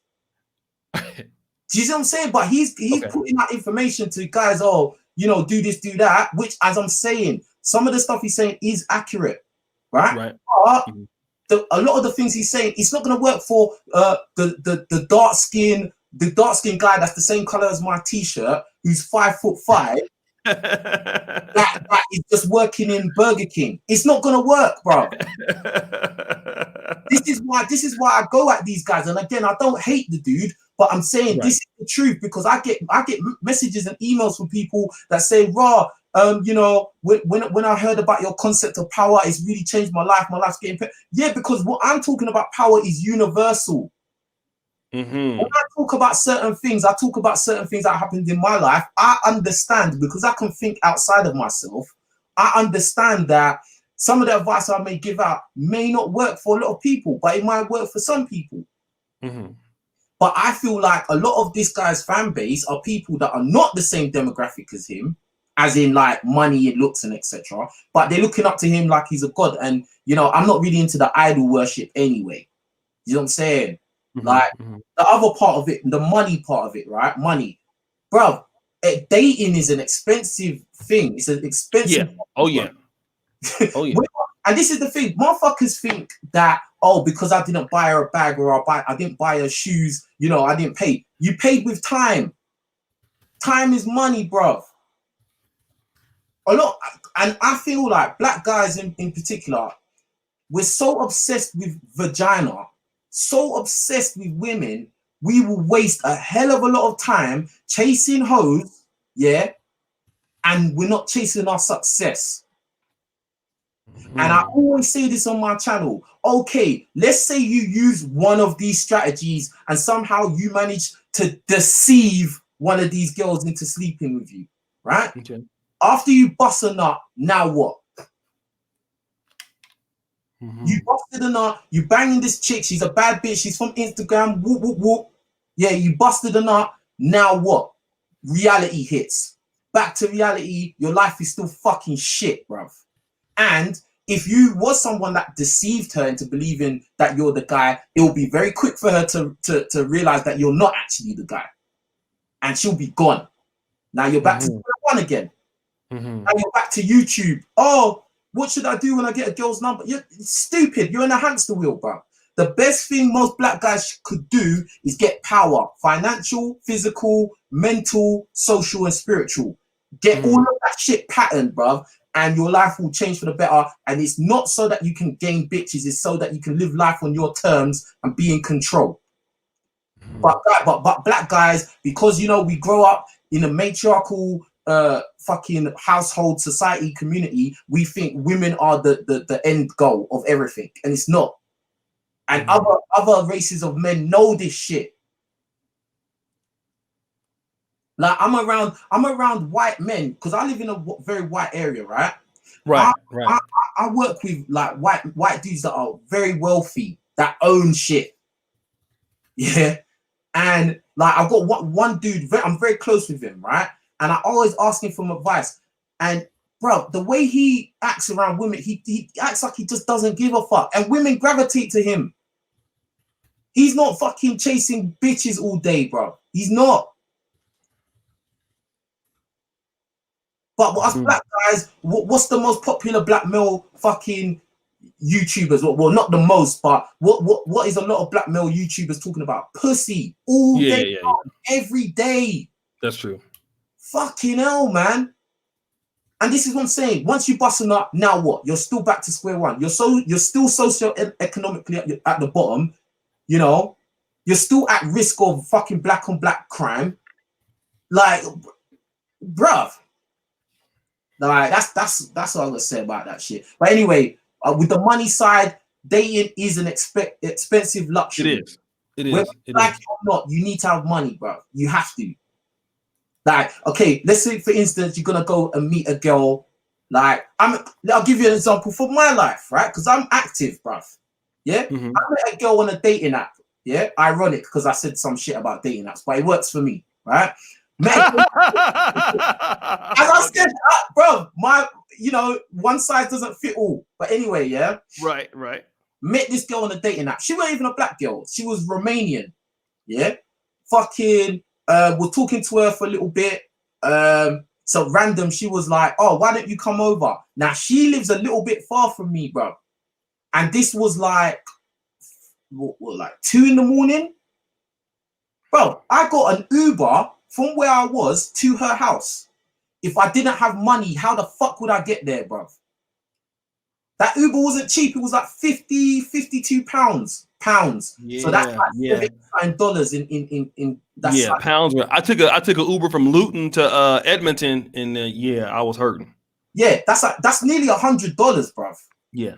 Do you see what I'm saying? But he's putting that information to guys, do this, do that, which, as I'm saying, some of the stuff he's saying is accurate, right? But a lot of the things he's saying, it's not going to work for the dark skin guy that's the same color as my t-shirt, who's 5'5". that is just working in Burger King. It's not gonna work, bro. This is why I go at these guys. And again, I don't hate the dude, but I'm saying this is the truth, because I get messages and emails from people that say, "Raw, when I heard about your concept of power, it's really changed my life. My life's getting better." Yeah, because what I'm talking about, power, is universal. When I talk about certain things, that happened in my life. I understand, because I can think outside of myself. I understand that some of the advice I may give out may not work for a lot of people, but it might work for some people. But I feel like a lot of this guy's fan base are people that are not the same demographic as him, as in like money and looks and etc. But they're looking up to him like he's a god. And I'm not really into the idol worship anyway. You know what I'm saying? The other part of it, the money part of it, right? Money, bro. Dating is an expensive thing. It's an expensive. Yeah. Oh yeah. And this is the thing. Motherfuckers think that, because I didn't buy her a bag, or I didn't buy her shoes. I didn't pay. You paid with time. Time is money, bro. A lot, and I feel like black guys in particular, we're so obsessed with vagina. So obsessed with women, we will waste a hell of a lot of time chasing hoes, and we're not chasing our success. And I always say this on my channel. Okay, let's say you use one of these strategies and somehow you manage to deceive one of these girls into sleeping with you, right? After you bust a nut, now what? You busted a nut, you banging this chick, she's a bad bitch, she's from Instagram, whoop, whoop, whoop. Yeah, you busted a nut, now what? Reality hits. Back to reality, your life is still fucking shit, bruv. And if you was someone that deceived her into believing that you're the guy, it will be very quick for her to realize that you're not actually the guy. And she'll be gone. Now you're back to square one again. Now you're back to YouTube. What should I do when I get a girl's number? You're stupid. You're in a hamster wheel, bro. The best thing most black guys could do is get power. Financial, physical, mental, social, and spiritual. Get all of that shit patterned, bruv, and your life will change for the better. And it's not so that you can gain bitches, it's so that you can live life on your terms and be in control. But black guys, because, you know, we grow up in a matriarchal fucking household, society, community, we think women are the end goal of everything, and it's not. And other races of men know this shit. Like, I'm around white men because I live in a very white area, right? Right. I work with like white dudes that are very wealthy, that own shit. Yeah. And like, I've got one dude, I'm very close with him, right? And I always ask him for advice. And bro, the way he acts around women, he acts like he just doesn't give a fuck. And women gravitate to him. He's not fucking chasing bitches all day, bro. He's not. But us black guys, what's the most popular black male fucking YouTubers? Well, not the most, but what is a lot of black male YouTubers talking about? Pussy all day, every day. That's true. Fucking hell, man. And this is what I'm saying. Once you busting up, now what? You're still back to square one. You're still socio-economically at the bottom. You know, you're still at risk of fucking black on black crime. Like, bruv. Like, that's what I'm gonna say about that shit. But anyway, with the money side, dating is an expensive luxury. It is. Whether like it or not, you need to have money, bro. You have to. Like, okay, let's say for instance, you're gonna go and meet a girl. Like, I'll give you an example for my life, right? Because I'm active, bruv. Yeah, I met a girl on a dating app. Yeah, ironic because I said some shit about dating apps, but it works for me, right? As I said, bro, one size doesn't fit all. But anyway, yeah. Right. Met this girl on a dating app. She wasn't even a black girl. She was Romanian. Yeah. Fucking, we're talking to her for a little bit. So random, she was like, oh, why don't you come over? Now, she lives a little bit far from me, bro. And this was like, like 2 a.m. Bro, I got an Uber from where I was to her house. If I didn't have money, how the fuck would I get there, bro? That Uber wasn't cheap. It was like 52 pounds. Yeah, so that's like $79 in that. Yeah, side. Pounds. I took an Uber from Luton to Edmonton, and I was hurting. Yeah, that's nearly $100, bro. Yeah.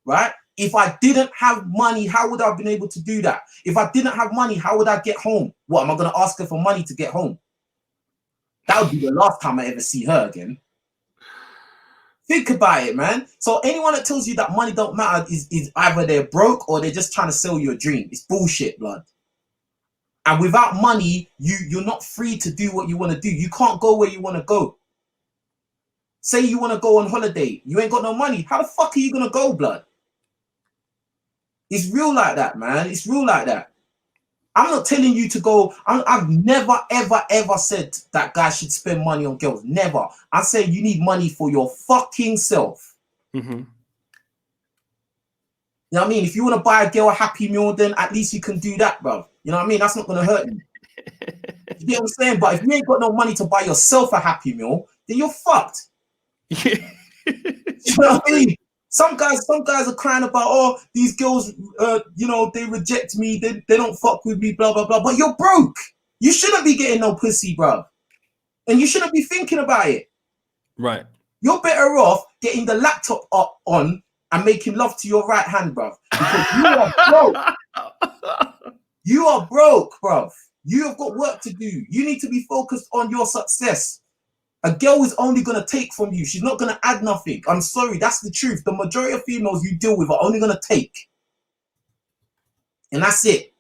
Right? If I didn't have money, how would I have been able to do that? If I didn't have money, how would I get home? What, am I going to ask her for money to get home? That would be the last time I ever see her again. Think about it, man. So anyone that tells you that money don't matter is either they're broke or they're just trying to sell you a dream. It's bullshit, blood. And without money, you're not free to do what you want to do. You can't go where you want to go. Say you want to go on holiday. You ain't got no money. How the fuck are you going to go, blood? It's real like that, man. It's real like that. I'm not telling you to go. I've never, ever, ever said that guys should spend money on girls. Never. I say you need money for your fucking self. You know what I mean? If you want to buy a girl a Happy Meal, then at least you can do that, bro. You know what I mean? That's not going to hurt you. You get what I'm saying? But if you ain't got no money to buy yourself a Happy Meal, then you're fucked. You know what I mean? Some guys are crying about, oh, these girls, they reject me, they don't fuck with me, blah, blah, blah. But you're broke. You shouldn't be getting no pussy, bro. And you shouldn't be thinking about it. Right. You're better off getting the laptop up on and making love to your right hand, bro. Because you are broke. You are broke, bro. You have got work to do. You need to be focused on your success. A girl is only going to take from you. She's not going to add nothing. I'm sorry. That's the truth. The majority of females you deal with are only going to take. And that's it.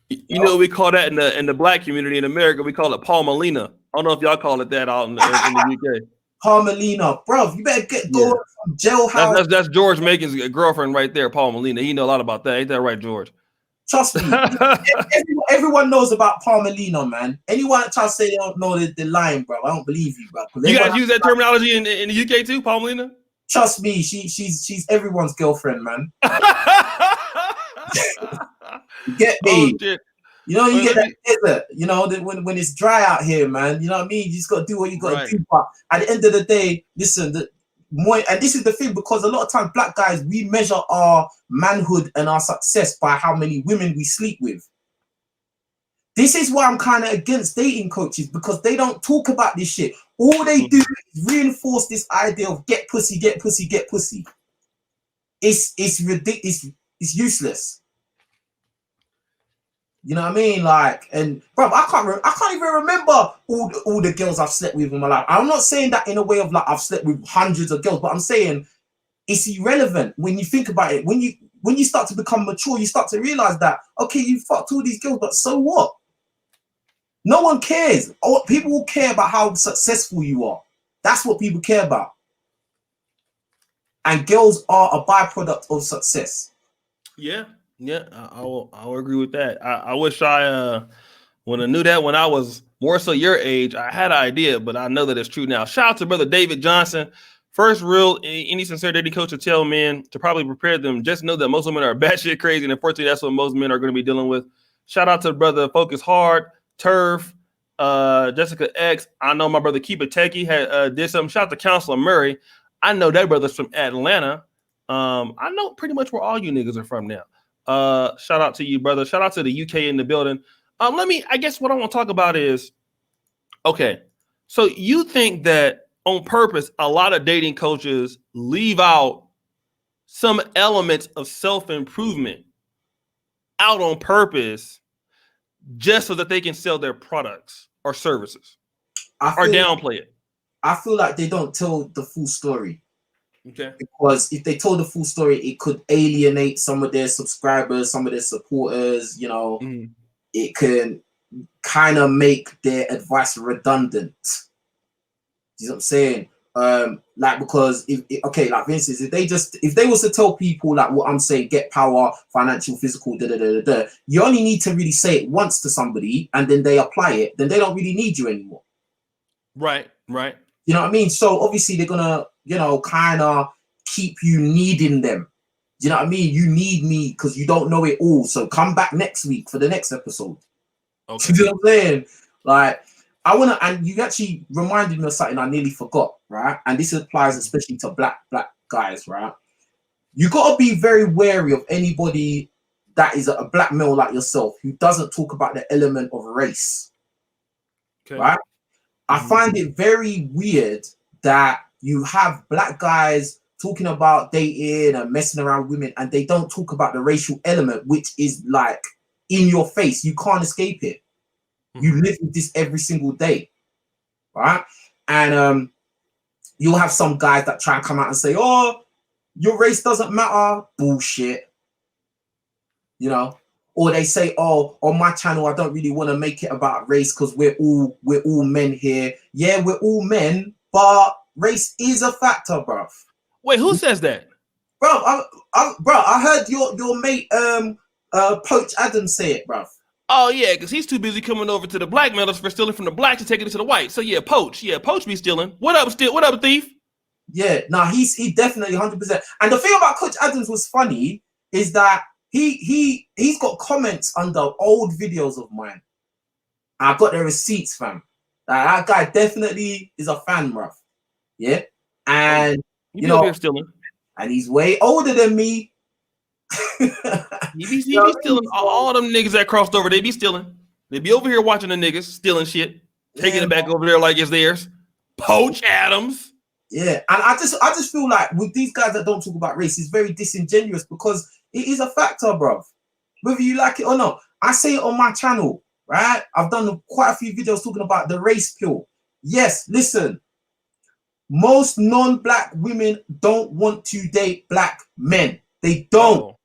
You know what we call that in the black community in America? We call it Palmelina. I don't know if y'all call it that out in the UK. Palmelina. Bro, you better get going from jailhouse. That's George Macon's girlfriend right there, Palmelina. He know a lot about that. Ain't that right, George? Trust me. Everyone knows about Palmelina, man. Anyone that tries to say they don't know, they're lying, bro. I don't believe you, bro. You guys use that terminology in the UK too, Palmelina? Trust me, she's everyone's girlfriend, man. Get me. Oh, shit. You know, you get that desert, you know, when it's dry out here, man. You know what I mean? You just got to do what you got to do. But at the end of the day, listen, and this is the thing, because a lot of times black guys, we measure our manhood and our success by how many women we sleep with. This is why I'm kind of against dating coaches, because they don't talk about this shit. All they do is reinforce this idea of get pussy, get pussy, get pussy. It's ridiculous. It's useless. You know what I mean? Like, and bro, I can't even remember all the girls I've slept with in my life. I'm not saying that in a way of like I've slept with hundreds of girls, but I'm saying it's irrelevant when you think about it. When you start to become mature, you start to realize that okay, you fucked all these girls, but so what? No one cares. People will care about how successful you are. That's what people care about. And girls are a byproduct of success. Yeah, I'll agree with that. I wish I when I knew that when I was more so your age, I had an idea, but I know that it's true now. Shout out to brother David Johnson. First real, any sincere dating coach to tell men to probably prepare them. Just know that most women are batshit crazy, and unfortunately, that's what most men are going to be dealing with. Shout out to brother Focus Hard, Turf, Jessica X. I know my brother Keep It Techie had did something. Shout out to Counselor Murray. I know that brother's from Atlanta. I know pretty much where all you niggas are from now. Shout out to you, brother. Shout out to the UK in the building. I guess what I want to talk about is, okay, so you think that on purpose, a lot of dating coaches leave out some elements of self-improvement out on purpose just so that they can sell their products or services or downplay it? I feel like they don't tell the full story. Okay. Because if they told the full story, it could alienate some of their subscribers, some of their supporters, you know. It can kind of make their advice redundant. You know what I'm saying? Like, because like for instance, if they was to tell people like what I'm saying, get power, financial, physical, you only need to really say it once to somebody and then they apply it, then they don't really need you anymore. Right. You know what I mean? So obviously they're gonna, you know, kind of keep you needing them. You know what I mean? You need me because you don't know it all. So come back next week for the next episode. Okay. You know what I'm saying? Like, I want to, and you actually reminded me of something I nearly forgot, right? And this applies especially to black guys, right? You got to be very wary of anybody that is a black male like yourself who doesn't talk about the element of race. Okay. Right? I find it very weird that you have black guys talking about dating and messing around with women and they don't talk about the racial element, which is like in your face. You can't escape it. You live with this every single day, right? And you'll have some guys that try and come out and say, oh, your race doesn't matter. Bullshit. You know? Or they say, oh, on my channel, I don't really want to make it about race because we're all men here. Yeah, we're all men, but race is a factor, bruv. Wait, who says that? Bro, I heard your mate Poach Adams say it, bruv. Oh yeah, because he's too busy coming over to the black males for stealing from the blacks and taking it to the whites. So yeah, Poach be stealing. What up, thief? Yeah, nah, he definitely 100%. And the thing about Coach Adams was funny is that he's got comments under old videos of mine. I've got the receipts, fam. That guy definitely is a fan, bruv. Yeah, and you know, here stealing, and he's way older than me. he be stealing. All them niggas that crossed over, they be stealing. They be over here watching the niggas stealing shit, taking it back over there like it's theirs. Poach Adams. Yeah, and I just feel like with these guys that don't talk about race, it's very disingenuous because it is a factor, bruv. Whether you like it or not. I say it on my channel, right? I've done quite a few videos talking about the race pill. Yes, listen. Most non-black women don't want to date black men. They don't. Oh.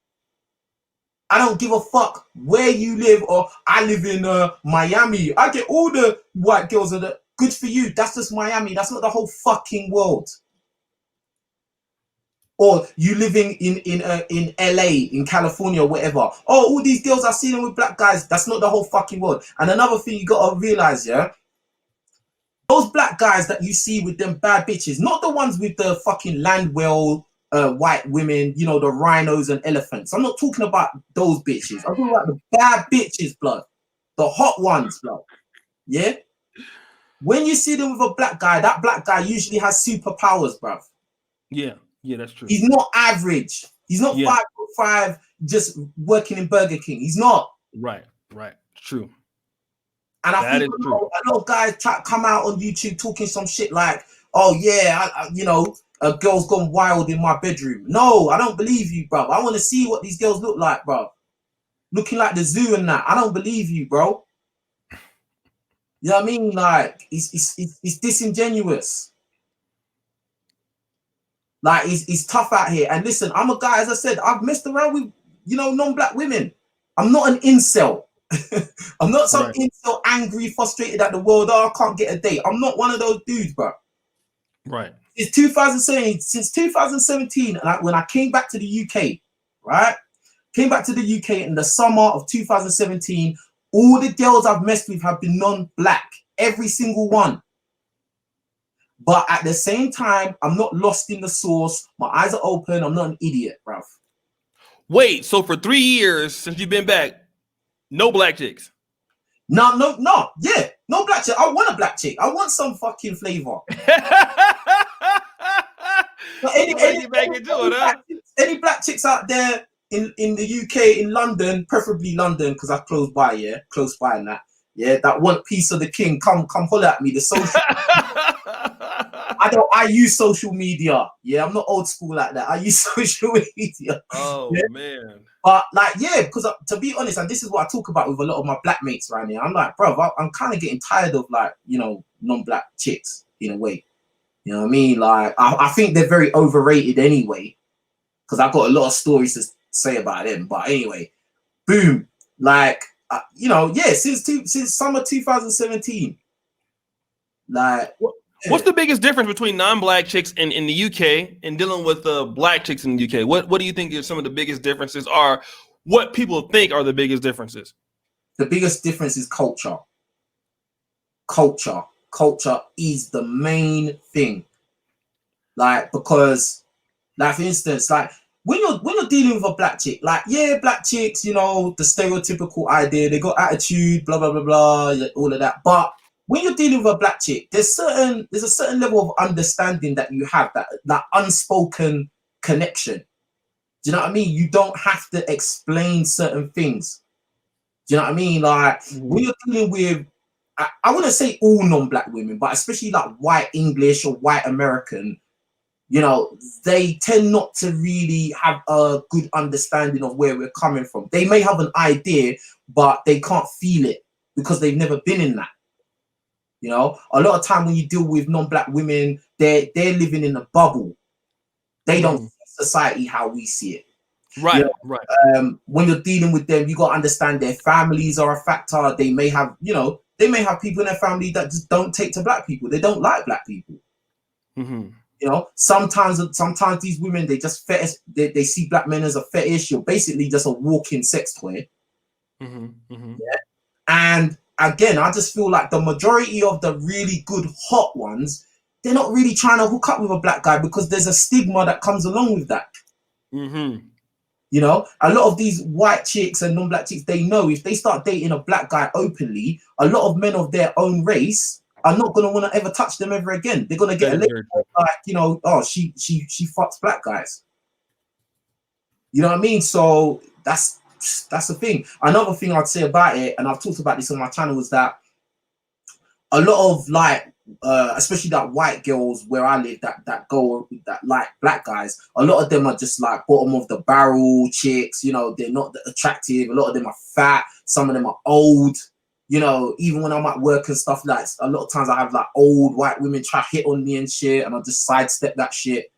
I don't give a fuck where you live, or I live in Miami. I get all the white girls are good for you. That's just Miami. That's not the whole fucking world. Or you living in LA, in California, or whatever. Oh, all these girls are seeing with black guys. That's not the whole fucking world. And another thing you gotta realize, yeah, those black guys that you see with them bad bitches, not the ones with the fucking Landwell white women, you know, the rhinos and elephants. I'm not talking about those bitches. I'm talking about the bad bitches, blood. the hot ones, bro. Yeah. When you see them with a black guy, that black guy usually has superpowers, bro. Yeah, that's true. He's not average. He's not 5'5", just working in Burger King. He's not. Right. True. And I think a lot of guys come out on YouTube talking some shit like, "Oh yeah, a girl's gone wild in my bedroom." No, I don't believe you, bro. I want to see what these girls look like, bro. Looking like the zoo and that. I don't believe you, bro. You know what I mean? Like, it's disingenuous. Like, it's tough out here. And listen, I'm a guy, as I said, I've messed around with, non-black women. I'm not an incel. I'm not some incel, angry, frustrated at the world. Oh, I can't get a date. I'm not one of those dudes, bro. Right. It's 2017. Since 2017, when I came back to the UK, right? Came back to the UK in the summer of 2017. All the girls I've messed with have been non-black. Every single one. But at the same time, I'm not lost in the sauce. My eyes are open. I'm not an idiot, bruv. Wait, so for 3 years since you've been back, no black chicks? No. Yeah, no black chick. I want a black chick. I want some fucking flavor. Any black chicks out there in the UK, in London, preferably London, because I'm close by, and that. Yeah, that one piece of the king, come holler at me. The social I use social media. Yeah, I'm not old school like that. I use social media. Oh man. But because to be honest, and this is what I talk about with a lot of my black mates right now. I'm like, bro, I'm kind of getting tired of non-black chicks in a way. You know what I mean? Like, I think they're very overrated anyway, because I've got a lot of stories to say about them. But anyway, boom. Like, since summer 2017. Like, what's the biggest difference between non-black chicks in the UK and dealing with black chicks in the UK? What do you think is some of the biggest differences, are what people think are the biggest differences? The biggest difference is culture. Culture is the main thing. Like, because, like, for instance, like, when you're dealing with a black chick, like, yeah, black chicks, the stereotypical idea, they got attitude, blah blah blah blah, all of that. But when you're dealing with a black chick, there's a certain level of understanding that you have, that unspoken connection. Do you know what I mean? You don't have to explain certain things. Do you know what I mean? Like, when you're dealing with, I wouldn't say all non-black women, but especially like white English or white American, they tend not to really have a good understanding of where we're coming from. They may have an idea, but they can't feel it because they've never been in that. A lot of time when you deal with non-black women, they're living in a bubble. They don't see society how we see it. Right. When you're dealing with them, you got to understand their families are a factor. They may have, people in their family that just don't take to black people. They don't like black people. Mm-hmm. Sometimes these women, they just fetish. They see black men as a fetish. You're basically just a walking sex toy. Mm-hmm. Mm-hmm. Yeah. And again, I just feel like the majority of the really good hot ones, they're not really trying to hook up with a black guy because there's a stigma that comes along with that. Mm-hmm. A lot of these white chicks and non-black chicks, they know if they start dating a black guy openly, a lot of men of their own race are not going to want to ever touch them ever again. They're going to get a label like, oh, she fucks black guys. You know what I mean? So that's the thing. Another thing I'd say about it, and I've talked about this on my channel, is that a lot of especially that white girls where I live that like black guys, a lot of them are just like bottom of the barrel chicks. They're not that attractive. A lot of them are fat. Some of them are old. Even when I'm at work and stuff, like, a lot of times I have like old white women try to hit on me and shit, and I just sidestep that shit.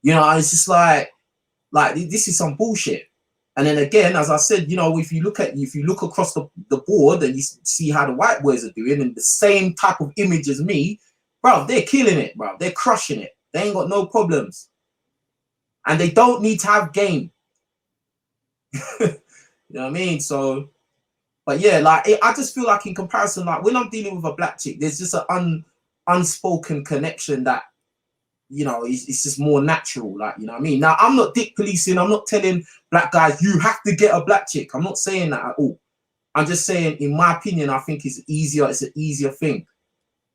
And it's just like this is some bullshit. And then again, as I said, if you look across the board and you see how the white boys are doing, and the same type of image as me, bro, they're killing it, bro. They're crushing it. They ain't got no problems, and they don't need to have game. You know what I mean? So. But yeah, like, I just feel like in comparison, like when I'm dealing with a black chick, there's just an unspoken connection that, it's just more natural. Like, you know what I mean? Now, I'm not dick policing. I'm not telling black guys, you have to get a black chick. I'm not saying that at all. I'm just saying, in my opinion, I think it's easier. It's an easier thing.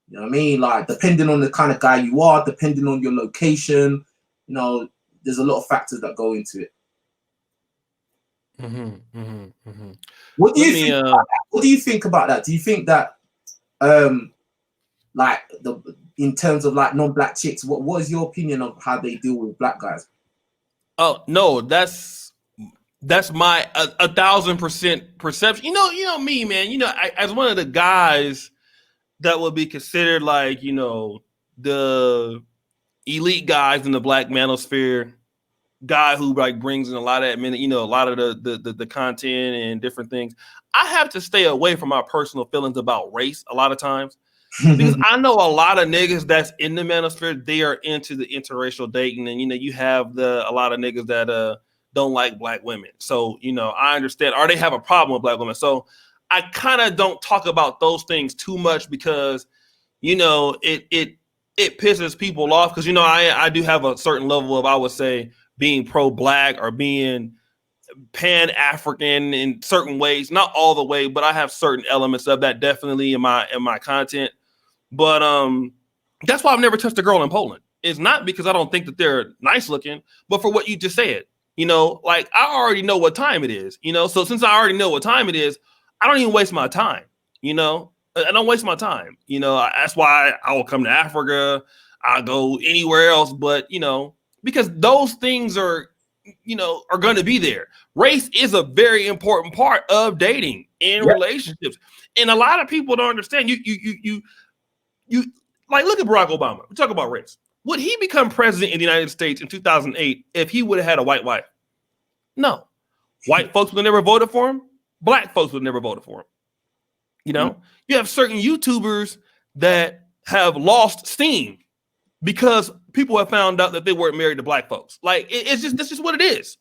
You know what I mean? Like, depending on the kind of guy you are, depending on your location, you know, there's a lot of factors that go into it. What do Let you me think about that? What do you think about that? Do you think that like in terms of like non-black chicks, what is your opinion of how they deal with black guys? Oh no, that's my 1,000% perception. You know me, man. You know, as one of the guys that would be considered like, you know, the elite guys in the black manosphere, guy who like brings in a lot of that, you know, a lot of the content and different things. I have to stay away from my personal feelings about race a lot of times because I know a lot of niggas that's in the manosphere, they are into the interracial dating, and you know, you have a lot of niggas that don't like black women. So, you know, I understand, or they have a problem with black women. So I kind of don't talk about those things too much because, you know, it pisses people off because, you know, I do have a certain level of, I would say, being pro-black or being pan-African in certain ways, not all the way, but I have certain elements of that definitely in my content. But that's why I've never touched a girl in Poland. It's not because I don't think that they're nice looking, but for what you just said. You know, like I already know what time it is, you know, so since I already know what time it is, I don't even waste my time, you know. I don't waste my time, you know. That's why I will come to Africa. I'll go anywhere else, but you know, because those things are, you know, are going to be there. Race is a very important part of dating and relationships, and a lot of people don't understand. You like look at Barack Obama. We talk about race. Would he become president in the United States in 2008 if he would have had a white wife? No. White folks would have never voted for him. Black folks would have never voted for him. You know, you have certain YouTubers that have lost steam because people have found out that they weren't married to black folks. Like that's just what it is.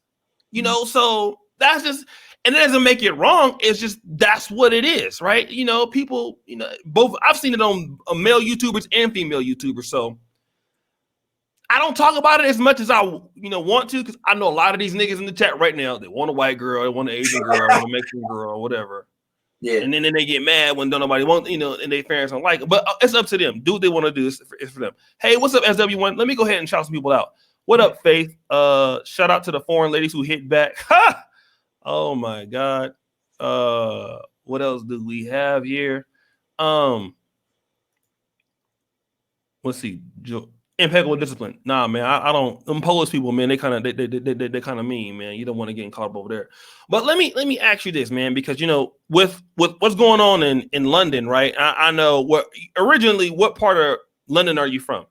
You know, so that's just, and it doesn't make it wrong. It's just that's what it is, right? You know, people, you know, both I've seen it on male YouTubers and female YouTubers. So I don't talk about it as much as I, you know, want to, because I know a lot of these niggas in the chat right now. They want a white girl, they want an Asian girl, they want a Mexican girl, or whatever. Yeah. And then they get mad when nobody wants, you know, and their parents don't like it. But it's up to them. Do what they want to do. It's for them. Hey, what's up, SW1? Let me go ahead and shout some people out. What up, Faith? Shout out to the foreign ladies who hit back. Ha! Oh my God. What else do we have here? Let's see. Impeccable discipline. Nah, man, I don't. Them Polish people, man, they kind of they kind of mean, man. You don't want to get caught up over there. But let me ask you this, man, because you know, with what's going on in London, right? I know what part of London are you from?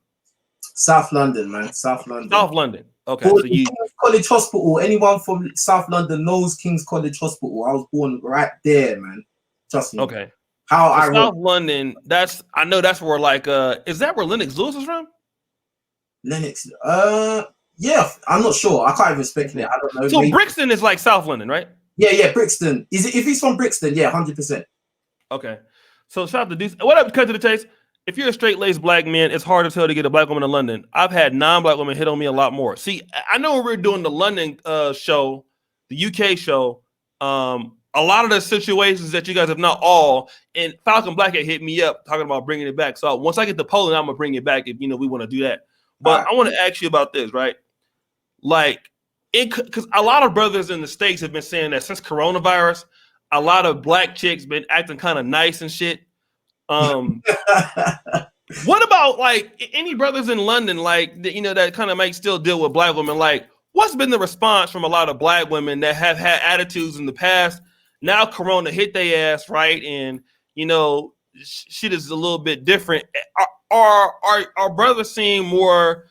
South London, man. South London. South London. Okay, so you King's College Hospital. Anyone from South London knows King's College Hospital. I was born right there, man. Trust me. Okay. How so I South London. I know that's where like is that where Lennox Lewis is from? Lennox. Yeah, I'm not sure. I can't even speculate. I don't know. So Brixton is like South London, right? Yeah, Brixton. Is it if he's from Brixton? Yeah, 100%. Okay. So shout out to these. What up, cut to the chase? If you're a straight-laced black man, it's hard to tell to get a black woman in London. I've had non-black women hit on me a lot more. See, I know when we were doing the London show, the UK show, a lot of the situations that you guys have not all, and Falcon Black had hit me up talking about bringing it back. So once I get to Poland, I'm gonna bring it back if you know we want to do that. But I want to ask you about this, right? Like, because a lot of brothers in the States have been saying that since coronavirus, a lot of black chicks been acting kind of nice and shit. What about like any brothers in London, like you know, that kind of might still deal with black women? Like, what's been the response from a lot of black women that have had attitudes in the past? Now Corona hit their ass, right? And you know, shit is a little bit different. Are brothers seeing more?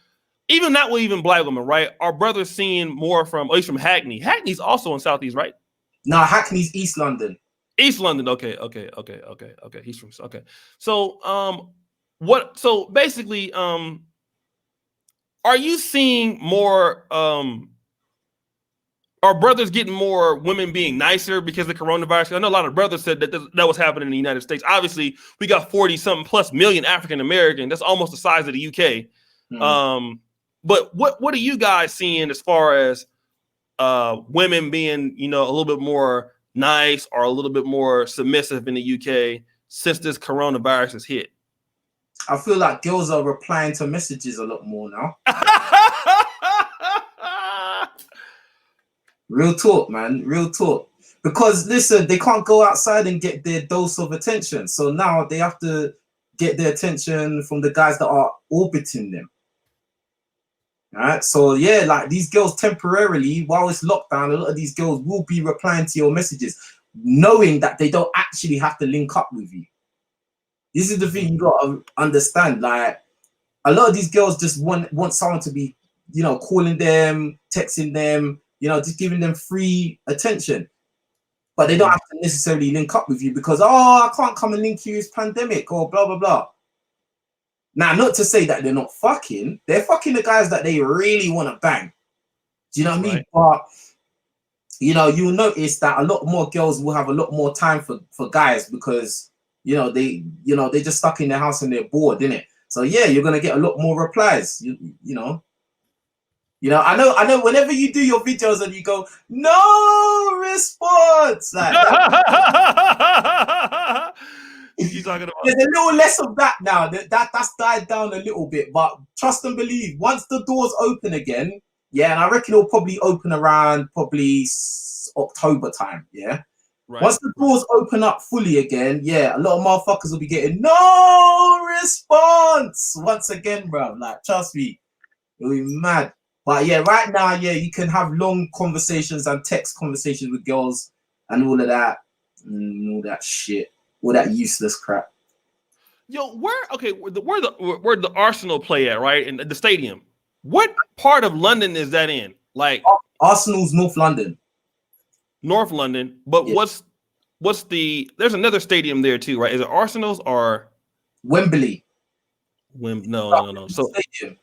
Even not with even black women, right? Our brothers seeing more from, at least from Hackney. Hackney's also in Southeast, right? No, Hackney's East London. East London. Okay. He's from So, what? So basically, are you seeing more? Are brothers getting more women being nicer because of coronavirus? I know a lot of brothers said that that was happening in the United States. Obviously, we got 40-something plus million African American. That's almost the size of the UK. But what are you guys seeing as far as women being, you know, a little bit more nice or a little bit more submissive in the UK since this coronavirus has hit? I feel like girls are replying to messages a lot more now. Real talk, man. Real talk. Because listen, they can't go outside and get their dose of attention. So now they have to get their attention from the guys that are orbiting them. All right. So yeah, like these girls temporarily, while it's lockdown, a lot of these girls will be replying to your messages, knowing that they don't actually have to link up with you. This is the thing you gotta understand. Like a lot of these girls just want someone to be, calling them, texting them, just giving them free attention. But they don't have to necessarily link up with you because, I can't come and link you, it's pandemic or blah, blah, blah. Now, not to say that they're not fucking. They're fucking the guys that they really want to bang. Do you know what I mean? But, you'll notice that a lot more girls will have a lot more time for guys because, they're just stuck in their house and they're bored, innit? So, yeah, you're going to get a lot more replies, I know whenever you do your videos and you go, no response, like you talking about? There's a little less of that now. That's died down a little bit, but trust and believe, once the doors open again, and I reckon it'll probably open around October time, Right. Once the doors open up fully again, a lot of motherfuckers will be getting no response once again, bro. Like, trust me, it'll be mad. But right now, you can have long conversations and text conversations with girls and all of that, and all that shit, all that useless crap. Yo, where the Arsenal play at, right? In the stadium. What part of London is that in? Like Arsenal's North London. North London, but what's there's another stadium there too, right? Is it Arsenal's or Wembley? No. So stadium.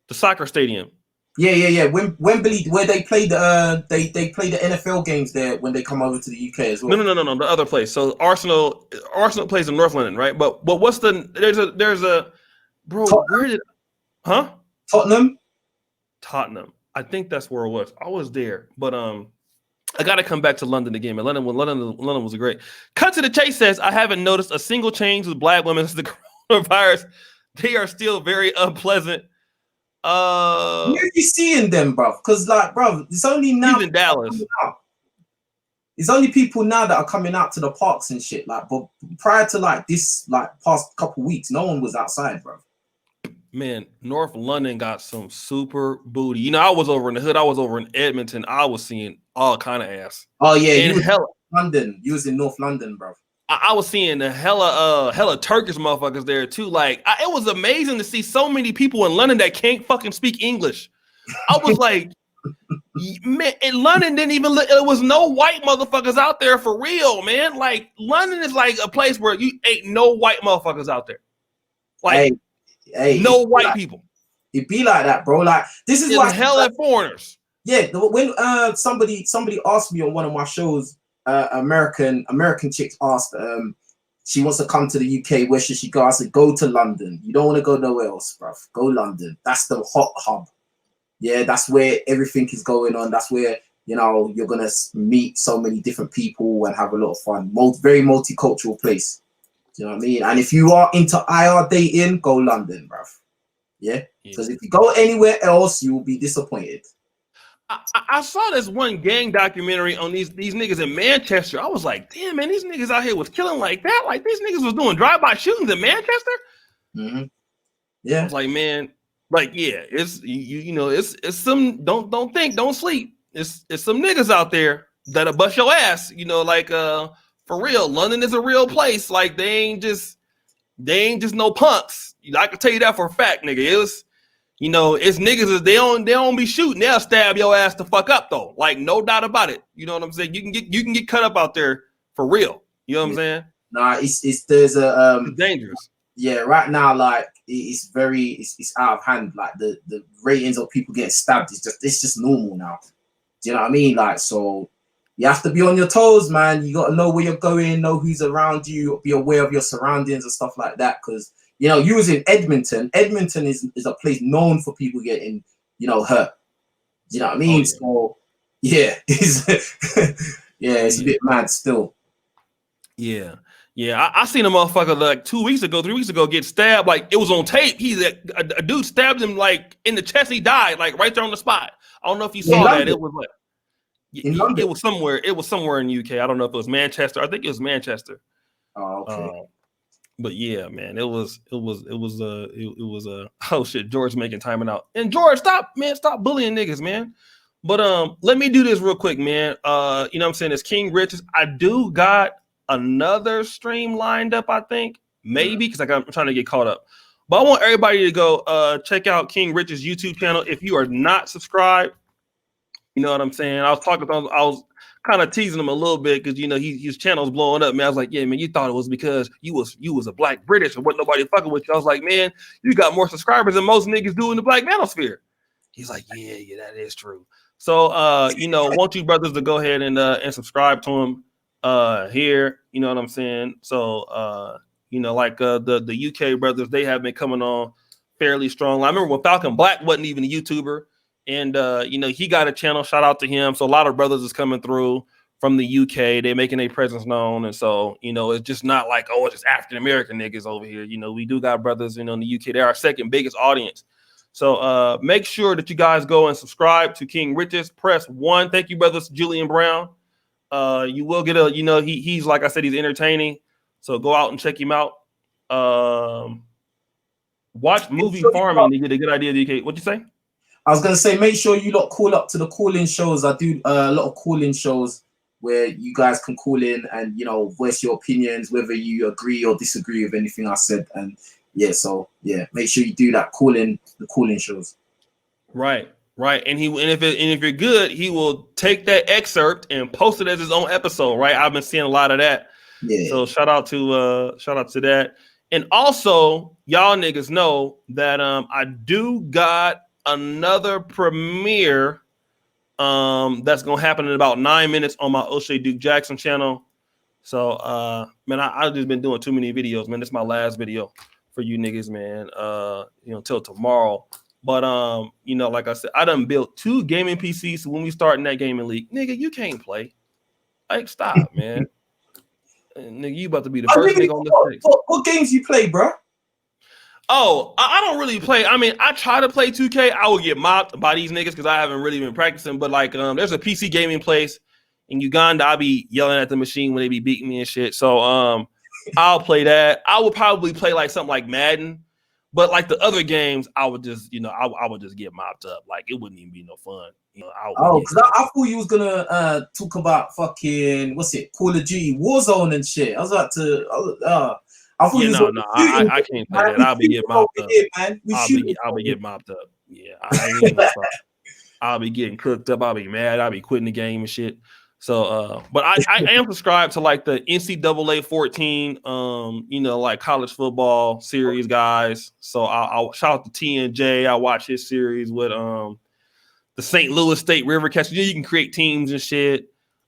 The soccer stadium. Yeah. Wembley, where they play they play the NFL games there when they come over to the UK as well. No. The other place. So Arsenal plays in North London, right? But what's there's a bro? Tottenham? Where did? Huh? Tottenham. I think that's where it was. I was there, but I got to come back to London again. Man, London was great. Cut to the chase says I haven't noticed a single change with black women since the coronavirus. They are still very unpleasant. Where are you seeing them, bro? Because, bro, it's only now. He's in Dallas. It's only people now that are coming out to the parks and shit. But prior to this, past couple weeks, no one was outside, bro. Man, North London got some super booty. I was over in the hood. I was over in Edmonton. I was seeing all kind of ass. Oh yeah, you was in London. You was in North London, bro. I was seeing the hella Turkish motherfuckers there too. It was amazing to see so many people in London that can't fucking speak English. I was like, man, in London it was no white motherfuckers out there for real, man. Like London is like a place where you ain't no white motherfuckers out there. Hey, no white people. It be like that, bro. Like this is why hella foreigners. Yeah, when somebody asked me on one of my shows. American chicks asked, she wants to come to the UK. Where should she go? I said, go to London. You don't want to go nowhere else, bruv. Go London. That's the hot hub. Yeah, that's where everything is going on. That's where you're gonna meet so many different people and have a lot of fun. Very multicultural place. Do you know what I mean? And if you are into IR dating, go London, bruv. Yeah, because if you go anywhere else, you will be disappointed. I saw this one gang documentary on these niggas in Manchester. I was like, damn, man, these niggas out here was killing like that. Like these niggas was doing drive-by shootings in Manchester. Mm-hmm. Yeah, I was like, man, it's it's some don't sleep. It's some niggas out there that'll bust your ass. For real. London is a real place. Like they ain't just no punks. I can tell you that for a fact, nigga. It was. It's niggas. They don't be shooting. They'll stab your ass the fuck up though. Like no doubt about it. You know what I'm saying? You can get cut up out there for real. You know what I'm saying? Nah, there's a it's dangerous. Yeah, right now it's out of hand. Like the ratings of people getting stabbed it's just normal now. Do you know what I mean? Like so, you have to be on your toes, man. You got to know where you're going, know who's around you, be aware of your surroundings and stuff like that. Because you was in Edmonton. Edmonton is a place known for people getting, hurt. Do you know what I mean? So, yeah, Yeah, it's a bit mad still. Yeah. Yeah, I seen a motherfucker like 2 weeks ago, 3 weeks ago get stabbed. Like it was on tape. A dude stabbed him like in the chest. He died like right there on the spot. I don't know if you saw that. It was like in London. It was somewhere. It was somewhere in the UK. I don't know if it was Manchester. I think it was Manchester. Oh, okay. But yeah, man, it was oh shit, George making timing out. And George, stop bullying niggas, man. But let me do this real quick, man. You know what I'm saying? It's King Richez. I do got another stream lined up, I think. Maybe because I'm trying to get caught up. But I want everybody to go check out King Richez YouTube channel. If you are not subscribed, you know what I'm saying? I was kind of teasing him a little bit because you know his channel's blowing up, man. I was like, yeah, man, you thought it was because you was a black British and wasn't nobody fucking with you. I was like, man, you got more subscribers than most niggas do in the black manosphere. He's like, yeah, that is true. So you know, want you brothers to go ahead and subscribe to him here. You know what I'm saying? So you know, like the UK brothers, they have been coming on fairly strong. I remember when Falcon Black wasn't even a YouTuber. And you know, he got a channel. Shout out to him. So a lot of brothers is coming through from the UK. They're making their presence known. And so, you know, it's just not like, oh, it's just African American niggas over here. You know, we do got brothers, you know, in the UK. They're our second biggest audience. So make sure that you guys go and subscribe to King Richez. Press 1. Thank you, brothers. Julian Brown. You will get a, you know, he's like I said, he's entertaining. So go out and check him out. Watch Movie Farming to get a good idea. DK, what'd you say? I was gonna say, make sure you lot call up to the call-in shows. I do a lot of call-in shows where you guys can call in and you know voice your opinions, whether you agree or disagree with anything I said. And yeah, so yeah, make sure you do that. The call-in shows. Right. And if you're good, he will take that excerpt and post it as his own episode. Right. I've been seeing a lot of that. Yeah. So shout out to that. And also, y'all niggas know that I do got another premiere that's gonna happen in about 9 minutes on my O'Shea Duke Jackson channel. So man, I've just been doing too many videos, man. This is my last video for you niggas, man. You know, till tomorrow. But you know, like I said, I done built 2 gaming PCs. So when we start in that gaming league, nigga, you can't play. Like, stop, man. Nigga, you about to be the first nigga on this stage. What games you play, bro? Oh, I don't really play. I mean, I try to play 2K. I will get mobbed by these niggas because I haven't really been practicing. But like, there's a PC gaming place in Uganda. I'll be yelling at the machine when they be beating me and shit. So I'll play that. I would probably play like something like Madden. But like the other games, I would just, you know, I would just get mopped up. Like it wouldn't even be no fun. You know, because I thought you was gonna talk about fucking Call of Duty Warzone and shit. I was about to. I thought I can't play that. I'll be getting mopped up. I'll be getting mopped up. Yeah, I ain't even start. I'll be getting cooked up. I'll be mad. I'll be quitting the game and shit. So, but I am subscribed to like the NCAA 14, you know, like college football series guys. So I'll shout out to TNJ. I watch his series with the St. Louis State River Cats. You can create teams and shit.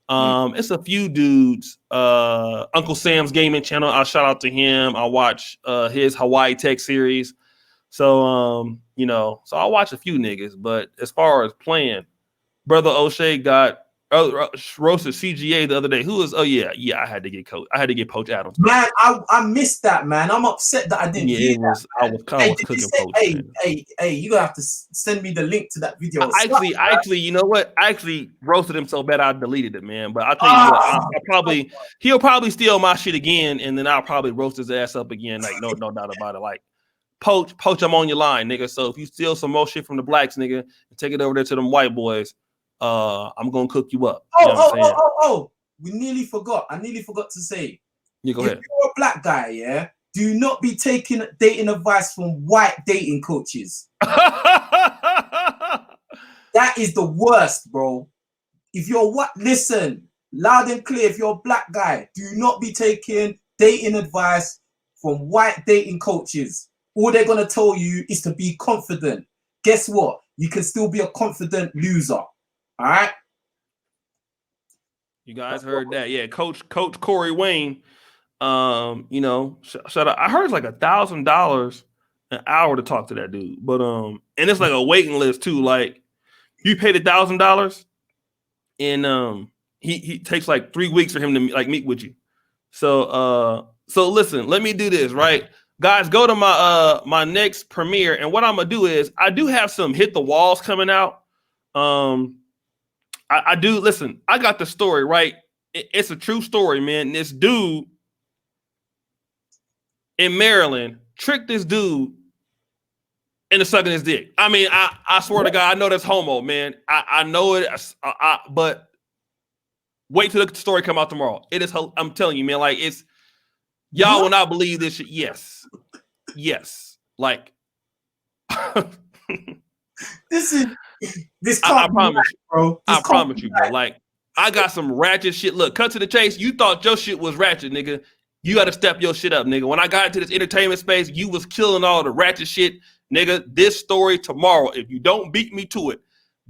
It's a few dudes. Uncle Sam's gaming channel. I'll shout out to him. I watch his Hawaii Tech series. So you know, so I'll watch a few niggas. But as far as playing, brother O'Shea got roasted CGA the other day. Who was? Oh yeah, I had to get coach. I had to get Coach Adams. Man, I missed that, man. I'm upset that I didn't hear that. I was cooking Coach. Hey, you gonna have to send me the link to that video. Actually, you know what? I actually roasted him so bad I deleted it, man. But I'll tell you what, he'll probably steal my shit again, and then I'll probably roast his ass up again. Like no doubt about it. Like poach, I'm on your line, nigga. So if you steal some more shit from the blacks, nigga, and take it over there to them white boys. I'm gonna cook you up. We nearly forgot. I nearly forgot to say. Yeah, go ahead. If you're a black guy, yeah, do not be taking dating advice from white dating coaches. That is the worst, bro. If you're listen, loud and clear. If you're a black guy, do not be taking dating advice from white dating coaches. All they're gonna tell you is to be confident. Guess what? You can still be a confident loser. All right. You guys heard that. Yeah, Coach Corey Wayne. You know, shout out. I heard it's like $1,000 an hour to talk to that dude. But and it's like a waiting list too. Like you paid $1,000 and he takes like 3 weeks for him to like meet with you. So listen, let me do this, right? Guys, go to my my next premiere, and what I'm gonna do is I do have some hit the walls coming out. I do listen, I got the story, right? It's a true story, man. This dude in Maryland tricked this dude into sucking his dick. I mean, I swear to God, I know that's homo, man. I know it, but wait till the story come out tomorrow. It is, I'm telling you, man, like it's, y'all will not believe this shit. Yes. Like, this I promise you, bro. I promise you, bro. Like, I got some ratchet shit. Look, cut to the chase. You thought your shit was ratchet, nigga. You got to step your shit up, nigga. When I got into this entertainment space, you was killing all the ratchet shit, nigga. This story tomorrow, if you don't beat me to it,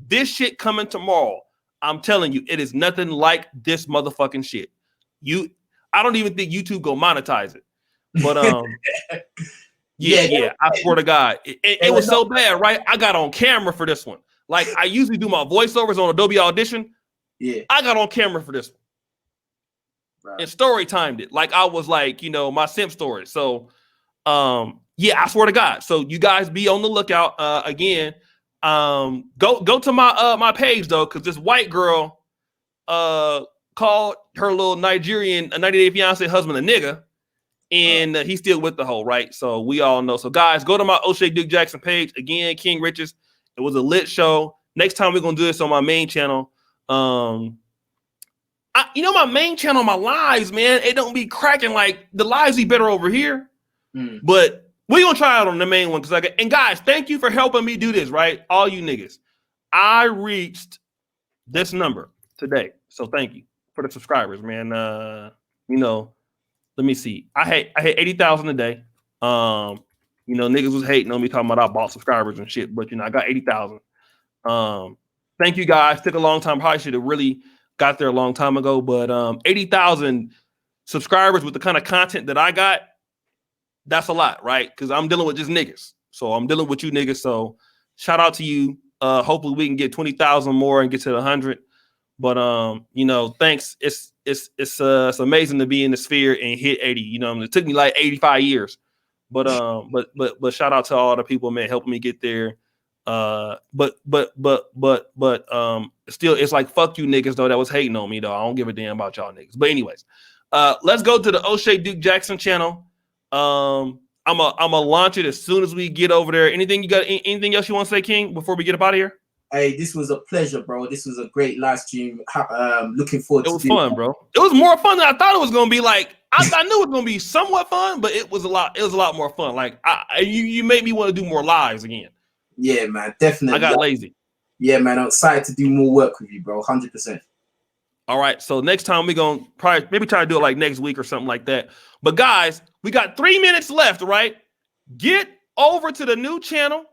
this shit coming tomorrow. I'm telling you, it is nothing like this motherfucking shit. I don't even think YouTube go monetize it. But yeah. I swear to God, it was so bad, right? I got on camera for this one. Like I usually do my voiceovers on Adobe Audition. Yeah, I got on camera for this one. Right. And story timed it. Like I was like, my simp story. So yeah, I swear to God. So you guys be on the lookout. Again, go to my my page though, because this white girl called her little Nigerian 90-day fiance husband a nigga, and he's still with the hoe, right? So we all know. So guys, go to my O'Shea Duke Jackson page. Again, King Richez. It was a lit show. Next time we're gonna do this on my main channel. My main channel, my lives, man, it don't be cracking. Like the lives be better over here. But we're gonna try out on the main one because and guys, thank you for helping me do this, right? All you niggas. I reached this number today. So thank you for the subscribers, man. Let me see. I hit 80,000 a day. Niggas was hating on me talking about I bought subscribers and shit, but I got 80,000. Thank you guys. Took a long time. Probably should have really got there a long time ago, but 80,000 subscribers with the kind of content that I got, that's a lot, right? Because I'm dealing with just niggas. So I'm dealing with you niggas. So shout out to you. Hopefully we can get 20,000 more and get to the 100. But thanks. It's amazing to be in the sphere and hit 80. It took me like 85 years. But shout out to all the people, man, helping me get there. But still, it's like fuck you niggas though that was hating on me though. I don't give a damn about y'all niggas. But anyways, let's go to the O'Shea Duke Jackson channel. I'm a launch it as soon as we get over there. Anything else you want to say, King, before we get up out of here? Hey, this was a pleasure, bro. This was a great live stream. Looking forward to it. It was fun, bro. It was more fun than I thought it was gonna be. Like I knew it was gonna be somewhat fun, but it was a lot more fun. Like you made me want to do more lives again. Yeah, man, definitely. I got lazy. Yeah, man, I'm excited to do more work with you, bro. 100%. All right, so next time we're gonna probably maybe try to do it like next week or something like that. But guys, we got 3 minutes left, right? Get over to the new channel.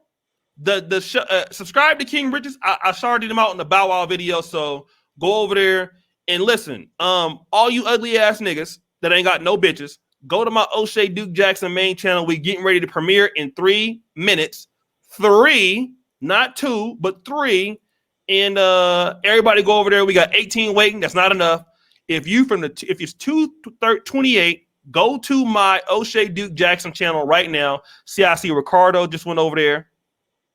Subscribe to King Richez. I sharded him out in the Bow Wow video, so go over there and listen. All you ugly ass niggas that ain't got no bitches, go to my O'Shea Duke Jackson main channel. We getting ready to premiere in 3 minutes. 3, not 2, but 3. And everybody go over there. We got 18 waiting. That's not enough. If it's 2:28, go to my O'Shea Duke Jackson channel right now. I see Ricardo just went over there.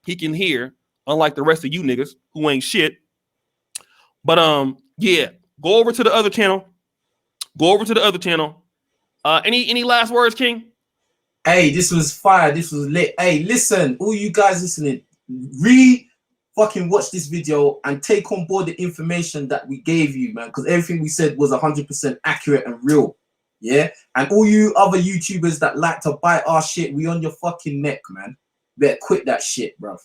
He can hear, unlike the rest of you niggas who ain't shit. But yeah, go over to the other channel. Any last words, King? Hey, this was fire. This was lit. Hey, listen, all you guys listening, fucking watch this video and take on board the information that we gave you, man, because everything we said was 100% accurate and real. Yeah, and all you other YouTubers that like to bite our shit, we on your fucking neck, man. Better quit that shit, bro.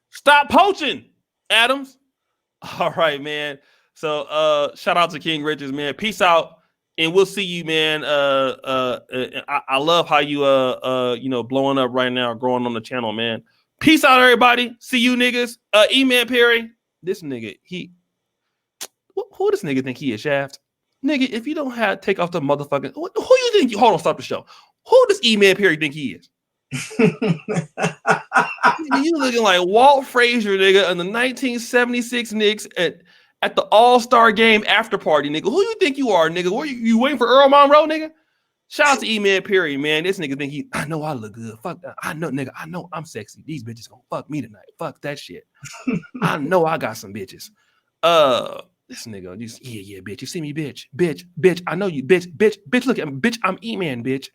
Stop poaching, Adams. All right, man. So shout out to King Richez, man. Peace out, and we'll see you, man. I love how you blowing up right now, growing on the channel, man. Peace out, everybody. See you niggas. E-Man Perry. This nigga, who this nigga think he is, Shaft? Nigga, if you don't take off the motherfucking, who you think you, hold on, stop the show. Who does E-Man Perry think he is? You looking like Walt Frazier, nigga, in the 1976 Knicks at the All-Star Game after party, nigga. Who you think you are, nigga? What you waiting for Earl Monroe, nigga? Shout out to E-Man Perry, man. This nigga think I know I look good. Fuck that. I know, nigga. I know I'm sexy. These bitches gonna fuck me tonight. Fuck that shit. I know I got some bitches. This nigga, yeah, bitch. You see me, bitch. I know you, bitch. Look at me, bitch. I'm E-Man, bitch.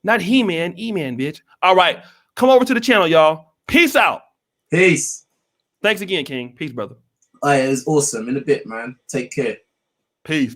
Not He-Man, E-Man, bitch. All right, come over to the channel, y'all. Peace out. Peace. Thanks again, King. Peace, brother. It was awesome. In a bit, man. Take care. Peace.